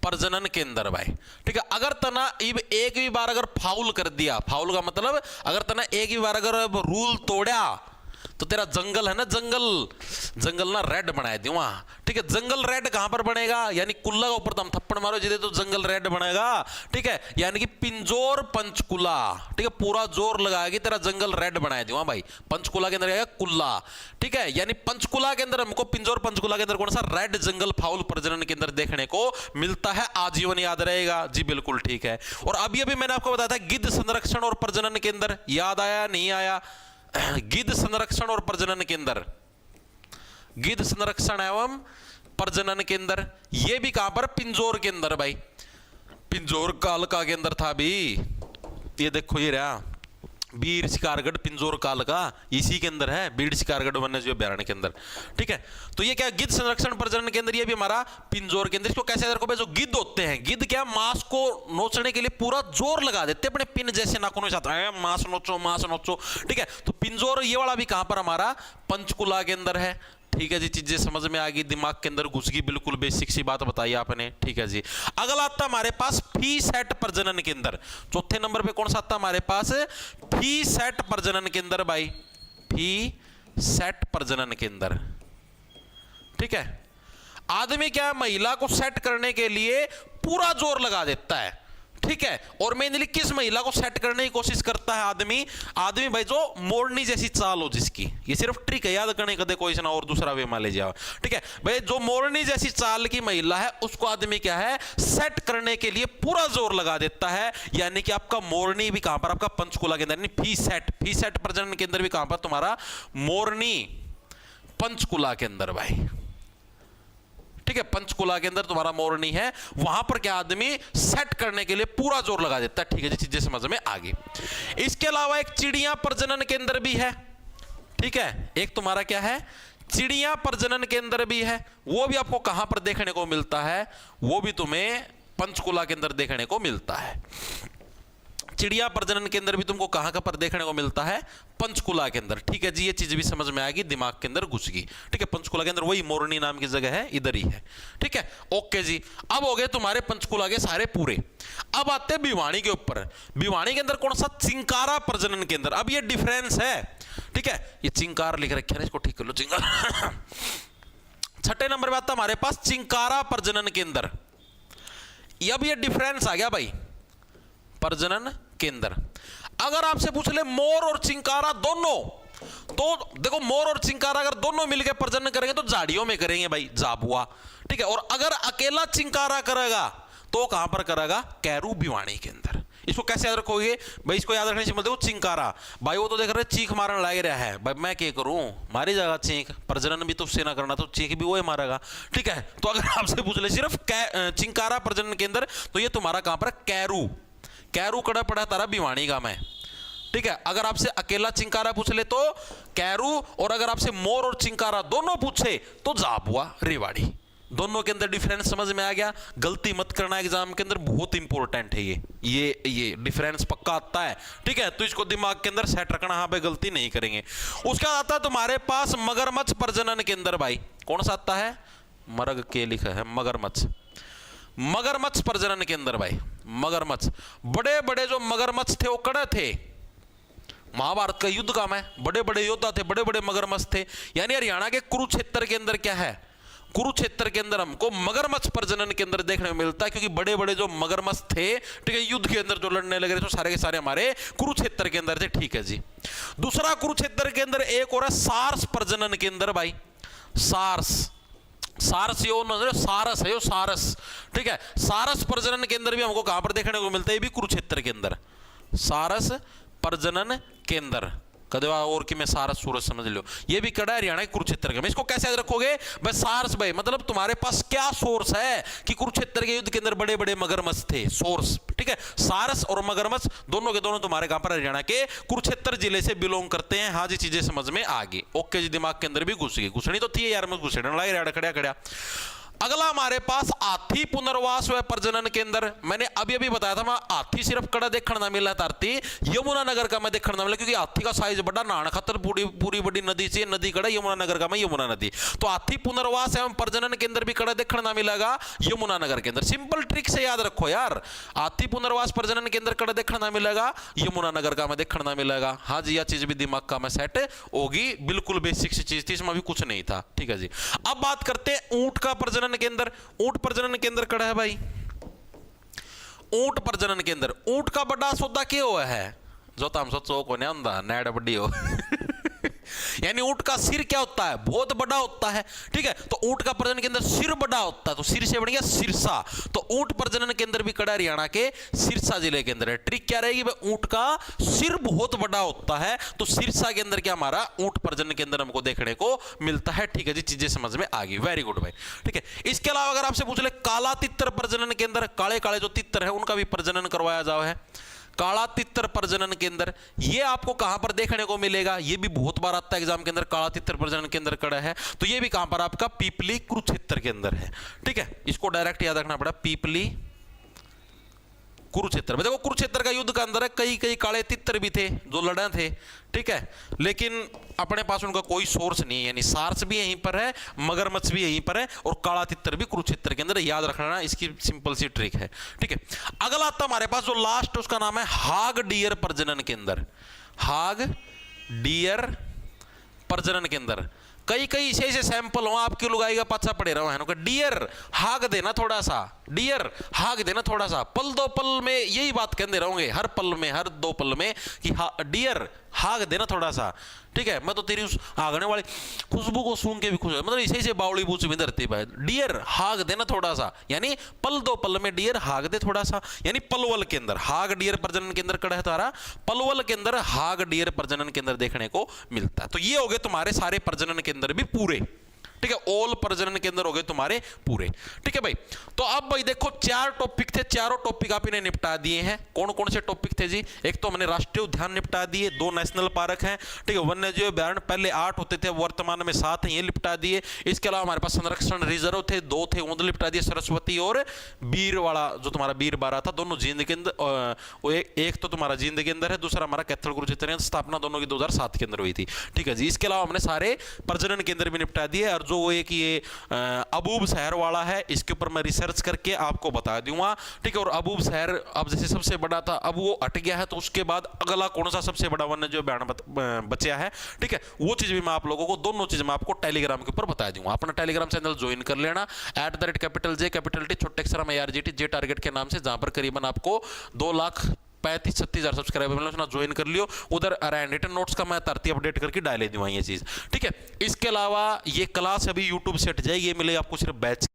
प्रजनन केंद्र भाई, ठीक है। अगर तना एक भी बार अगर फाउल कर दिया, फाउल का मतलब अगर तना एक भी बार अगर रूल तोड़ा तो तेरा जंगल है ना, जंगल, जंगल ना रेड बनाए दे वहां, ठीक है। जंगल रेड कहां पर बनेगा? यानी कुल्ला के ऊपर तुम थप्पड़ मारो जिधे तो जंगल रेड बनेगा, ठीक है। यानी कि पिंजौर पंचकुला, ठीक है, पूरा जोर लगाएगी तेरा जंगल रेड बनाए दे वहां भाई। पंचकुला के अंदर आएगा कुल्ला, ठीक है। यानी पंचकुला के अंदर हमको, पिंजौर पंचकुला के अंदर कौन सा? रेड जंगल फाउल प्रजनन के अंदर देखने को मिलता है। आजीवन याद रहेगा जी, बिल्कुल ठीक है। और अभी मैंने आपको बताया था गिद्ध संरक्षण और प्रजनन केंद्र, याद आया नहीं आया? गिद्ध संरक्षण और प्रजनन केंद्र, गिद्ध संरक्षण एवं प्रजनन केंद्र, ये भी कहां पर? पिंजौर के अंदर भाई। पिंजौर कालका के अंदर था भी, ये देखो ये रहा बीर शिकारगढ़ पिंजौर कालका, इसी के अंदर है, बीर शिकारगढ़ वन्यजीव अभ्यारण्य के अंदर, ठीक है। तो ये क्या? गिद्ध संरक्षण प्रजनन केंद्र, ये भी हमारा पिंजौर के अंदर। इसको कैसे याद रखो? जो गिद्ध होते हैं, गिद्ध क्या मांस को नोचने के लिए पूरा जोर लगा देते हैं अपने पिन जैसे नाखूनों के साथ, मांस नोचो, मांस नोचो, ठीक है। तो पिंजौर ये वाला भी कहां पर? हमारा पंचकुला के अंदर है, ठीक है जी। चीजें समझ में आ गई, दिमाग के अंदर घुस गई, बिल्कुल बेसिक सी बात बताई आपने, ठीक है जी। अगला आता हमारे पास फी सेट प्रजनन केंद्र। चौथे नंबर पे कौन सा आता हमारे पास? फी सेट प्रजनन केंद्र भाई, फी सेट प्रजनन केंद्र, ठीक है। आदमी क्या? महिला को सेट करने के लिए पूरा जोर लगा देता है, ठीक है। और मेनली किस महिला को सेट करने की कोशिश करता है आदमी? आदमी भाई जो मोरनी जैसी चाल हो जिसकी, ये सिर्फ ट्रिक है, याद करने कदे कोई ना और दूसरा वे मान लीजिए, ठीक है भाई। जो मोरनी जैसी चाल की महिला है उसको आदमी क्या है? सेट करने के लिए पूरा जोर लगा देता है। यानी कि आपका मोरनी भी कहां पर? आपका पंचकुला के अंदर। फी सेट, फी सेट प्रजनन के अंदर भी कहां पर? तुम्हारा मोरनी पंचकुला के अंदर भाई, ठीक है। पंचकुला के अंदर तुम्हारा मोरनी है, वहां पर क्या आदमी सेट करने के लिए पूरा जोर लगा देता है, ठीक है जी। चीजें समझ में आ गई। इसके अलावा एक चिड़िया प्रजनन केंद्र भी है, ठीक है। एक तुम्हारा क्या है? चिड़िया प्रजनन केंद्र भी है। वो भी आपको कहां पर देखने को मिलता है? वो भी तुम्हें पंचकुला के अंदर देखने को मिलता है। चिड़िया प्रजनन केंद्र भी तुमको कहां पर देखने को मिलता है? पंचकुला के अंदर, ठीक है जी। ये चीज भी समझ में आएगी, दिमाग के अंदर घुस गई, ठीक है। पंचकुला के अंदर वही मोरनी नाम की जगह है, इधर ही है, ठीक है। ओके जी, अब हो गए तुम्हारे पंचकुला के सारे पूरे। अब आते हैं भिवानी के ऊपर। भिवानी के अंदर कौन सा? चिंकारा प्रजनन केंद्र। अब ये डिफरेंस है, ठीक है। ये चिंकार लिख रखे हैं, इसको ठीक कर लो, चिंकार। छठे नंबर पे आता हमारे पास चिंकारा प्रजनन केंद्र। अब ये डिफरेंस आ गया भाई, प्रजनन केंद्र। अगर आपसे पूछ ले मोर और चिंकारा दोनों, तो देखो मोर और चिंकारा अगर दोनों मिलकर प्रजनन करेंगे तो झाड़ियों में करेंगे भाई, झाबुआ, ठीक है। और अगर अकेला चिंकारा करेगा तो कहां पर करेगा? कैरू भिवानी के अंदर। इसको कैसे याद रखोगे भाई? इसको याद रखने से मतलब चिंकारा भाई, वो तो देख रहे चीख मारने लग रहा है भाई, मैं क्या करूं, मारी जाएगा चीख, प्रजनन भी तो उससे ना करना तो चीख भी वो ही मारेगा, ठीक है। तो अगर आपसे पूछ ले सिर्फ चिंकारा प्रजनन केंद्र, तो ये तुम्हारा कहां पर? कैरू, कैरू कड़ा पड़ा तारा भिवानी का मैं, ठीक है। अगर आपसे अकेला चिंकारा पूछ ले तो कैरू, और अगर आपसे मोर और चिंकारा दोनों पूछे तो झाबुआ रेवाड़ी। दोनों के अंदर डिफरेंस समझ में आ गया? गलती मत करना एग्जाम के अंदर, बहुत इंपॉर्टेंट है ये डिफरेंस पक्का आता है, ठीक है। तो इसको दिमाग के अंदर सेट रखना, हाँ भाई गलती नहीं करेंगे। उसका आता है तुम्हारे पास मगरमच्छ प्रजनन के अंदर भाई। कौन सा आता है? मरग के लिखा है, मगरमच्छ, मगरमच्छ प्रजनन के अंदर भाई। मगरमच्छ, बड़े बड़े जो मगरमच्छ थे वो कड़े थे, महाभारत का युद्ध का में बड़े बड़े योद्धा थे, बड़े बड़े मगरमच्छ थे। यानी हरियाणा के कुरुक्षेत्र के अंदर क्या है? कुरुक्षेत्र के अंदर हमको मगरमच्छ प्रजनन के अंदर देखने को मिलता है, क्योंकि बड़े बड़े जो मगरमच्छ थे, ठीक है, युद्ध के अंदर जो लड़ने लगे तो सारे के सारे हमारे कुरुक्षेत्र के अंदर थे, ठीक है जी। दूसरा कुरुक्षेत्र के अंदर एक और है सारस प्रजनन के अंदर भाई। सारस यो सारस है, यो सारस, ठीक है। सारस प्रजनन केंद्र भी हमको कहां पर देखने को मिलता है? ये भी कुरुक्षेत्र के अंदर, सारस प्रजनन केंद्र। कदवा और कि मैं सारस सूरज समझ लो, ये भी कड़ा हरियाणा के कुरुक्षेत्र का। इसको कैसे याद रखोगे भाई? सारस भाई मतलब तुम्हारे पास क्या सोर्स है कि कुरुक्षेत्र के युद्ध के अंदर बड़े बड़े मगरमच्छ थे, सोर्स, ठीक है। सारस और मगरमच्छ दोनों के दोनों तुम्हारे कहां पर? हरियाणा के कुरुक्षेत्र जिले से बिलोंग करते हैं। हाँ जी, चीजें समझ में आ गई। ओके जी, दिमाग के अंदर भी घुस गई। घुसनी तो थी यार, मैं घुसने लगा खड़ा खड़ा। अगला हमारे पास हाथी पुनर्वास व प्रजनन केंद्र। मैंने अभी अभी बताया था, मैं हाथी सिर्फ कड़ा देखने ना मिला तारती, यमुनानगर का मैं देखने ना मिला, क्योंकि हाथी का साइज बड़ा, नान खतर पूरी बड़ी नदी से नदी कड़ा, यमुनानगर का मैं यमुना नदी। तो हाथी पुनर्वास एवं प्रजनन केंद्र भी कड़ा देखने ना मिलेगा यमुनानगर के अंदर। सिंपल ट्रिक से याद रखो यार, हाथी पुनर्वास प्रजनन केंद्र कड़ा देखने ना मिलेगा यमुनानगर का मैं देखने ना मिलेगा। हाँ जी, यह चीज भी दिमाग का मैं सेट होगी। बिल्कुल बेसिक सी चीज थी, इसमें भी कुछ नहीं था, ठीक है जी। अब बात करते हैं ऊंट का प्रजनन केंद्र। ऊंट प्रजनन केंद्र कड़ा है भाई, ऊंट प्रजनन केंद्र। ऊंट का बड़ा सौदा क्या हुआ है? जो तो हम सोचो को नहीं होता, नैड बड़ी हो यानी ऊंट का सिर क्या होता है? बहुत बड़ा होता है, ठीक है। तो ऊंट का प्रजनन केंद्र सिर बड़ा होता है, तो सिर से बन गया सिरसा। तो ऊंट प्रजनन केंद्र भी कड़ा हरियाणा के सिरसा जिले के अंदर है। ट्रिक क्या रहेगी भाई? ऊंट का सिर बहुत बड़ा होता है, तो सिरसा के अंदर क्या हमारा ऊंट प्रजनन केंद्र हमको देखने को मिलता है, ठीक है जी। चीजें समझ में आ गई, वेरी गुड भाई, ठीक है। इसके अलावा अगर आपसे पूछ ले काला तितर प्रजनन केंद्र, काले काले जो तितर है उनका भी प्रजनन करवाया जाओ है, काला तितर प्रजनन केंद्र। ये आपको कहां पर देखने को मिलेगा? ये भी बहुत बार आता है एग्जाम के अंदर, काला तितर प्रजनन केंद्र कड़ा है। तो ये भी कहां पर? आपका पीपली कुरुक्षेत्र के अंदर है, ठीक है। इसको डायरेक्ट याद रखना पड़ा, पीपली कुरुक्षेत्र। देखो कुरुक्षेत्र का युद्ध का अंदर है, कई कई काले तितर भी थे जो लड़े थे, ठीक है, लेकिन अपने पास उनका कोई सोर्स नहीं है। यानी सारस भी यहीं पर है, मगरमच्छ भी यहीं पर है, और काला तितर भी कुरुक्षेत्र के अंदर। याद रखना, इसकी सिंपल सी ट्रिक है, ठीक है। अगला आता हमारे पास जो लास्ट, उसका नाम है हाग डियर प्रजनन केंद्र। हाग डियर प्रजनन केंद्र। कई कई ऐसे सैंपल हो, आपकी लुगाई का पाछा पड़े रहो है, डियर हाग देना थोड़ा सा, डियर हाग देना थोड़ा सा। पल दो पल में यही बात कहते रहोगे, हर पल में, हर दो पल में, कि डियर हाग देना थोड़ा सा, ठीक है। मैं तो तेरी उस आगने वाली खुशबू को सूंघ के भी खुश, मतलब इसे से बावली बूझ में धरती पे, डियर हाग देना थोड़ा सा, यानी पल दो पल में डियर हाग दे थोड़ा सा। यानी पलवल के अंदर हाग डियर प्रजनन केंद्र कड़ा है तुम्हारा, पलवल के अंदर हाग डियर प्रजनन केंद्र देखने को मिलता है। तो ये हो गए तुम्हारे सारे प्रजनन केंद्र भी पूरे, ठीक है। ऑल प्रजनन केंद्र हो गए तुम्हारे पूरे, ठीक है भाई। तो अब भाई देखो 4 टॉपिक थे, चारों टॉपिक आप इन्हें निपटा दिए हैं। कौन कौन से टॉपिक थे जी? एक तो हमने राष्ट्रीय उद्यान निपटा दिए, 2 नेशनल पार्क हैं, ठीक है। वन्यजीव अभ्यारण्य पहले 8 होते थे, वर्तमान में 7 हैं, ये निपटा दिए। इसके अलावा हमारे पास संरक्षण रिजर्व थे, 2 थे, वो निपटा दिए, सरस्वती और बीर वाला जो तुम्हारा बीर बारा था, दोनों जींद के अंदर। एक तो तुम्हारा जींद के अंदर है, दूसरा हमारा कैथल कुरुक्षेत्र स्थापना दोनों की 2007 के अंदर हुई थी, ठीक है जी। इसके अलावा हमने सारे प्रजनन केंद्र भी निपटा दिए, और जो वो एक ये अबूब शहर वाला है, इसके ऊपर मैं रिसर्च करके आपको बता दूंगा, ठीक है। और अबूब शहर अब जैसे सबसे बड़ा था, अब वो हट गया है, तो उसके बाद अगला कौन सा सबसे बड़ा वन्यजीव अभ्यारण्य बचा है, ठीक है, वो चीज भी मैं आप लोगों को, दोनों चीज मैं आपको टेलीग्राम के ऊपर बता दूंगा। अपना टेलीग्राम चैनल ज्वाइन कर लेना, @J छोटे अक्षर में ARGT जे टारगेट के नाम से, जहां पर करीबन आपको 2,35,36,000 सब्सक्राइबर मिले, उसमें ज्वाइन कर लियो। उधर रिटन नोट्स का मैं तरती अपडेट करके डाले दूंगा ये चीज, ठीक है। इसके अलावा ये क्लास अभी यूट्यूब से हट जाएगी, ये मिलेगा आपको सिर्फ बैच।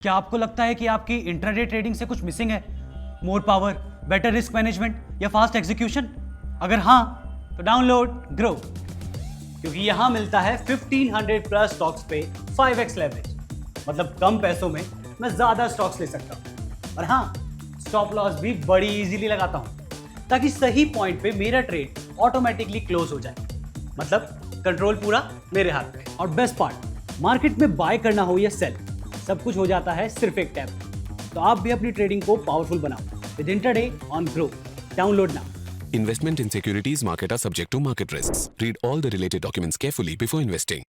क्या आपको लगता है कि आपकी इंट्राडे ट्रेडिंग से कुछ मिसिंग है? More power, better risk management या फास्ट एग्जीक्यूशन? अगर हाँ, तो डाउनलोड ग्रो, क्योंकि यहां मिलता है 1500 प्लस स्टॉक्स पे 5x लेवरेज। मतलब कम पैसों में मैं ज्यादा स्टॉक्स ले सकता हूं, और हाँ, स्टॉप लॉस भी बड़ी इजीली लगाता हूं, ताकि सही पॉइंट पे मेरा ट्रेड ऑटोमेटिकली क्लोज हो जाए। मतलब कंट्रोल पूरा मेरे हाथ में। और बेस्ट पार्ट, मार्केट में बाय करना हो या सेल, सब कुछ हो जाता है सिर्फ एक टैप। तो आप भी अपनी ट्रेडिंग को पावरफुल बनाओ with intraday on grow. Download now. Investment in securities market are subject to market risks. Read all the related documents carefully before investing.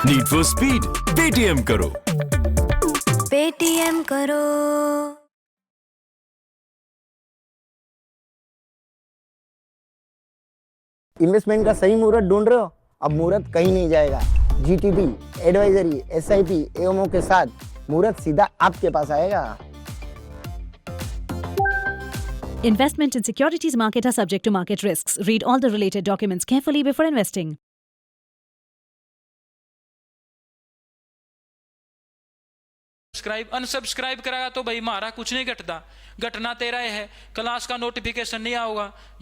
Need for speed? Paytm करो। पेटीएम करो। Investment का सही मुहूर्त ढूंढ रहे हो? अब मुहूर्त कहीं नहीं जाएगा। जीटीडी, एडवाइजरी, एसआईपी, एओमओ के साथ मुहूर्त सीधा आपके पास आएगा। Investment in securities market are subject to market risks. Read all the related documents carefully before investing. Subscribe unsubscribe कराया तो भाई हमारा कुछ नहीं घटता। घटना तेरा है, क्लास का नोटिफिकेशन नहीं आओगा। जब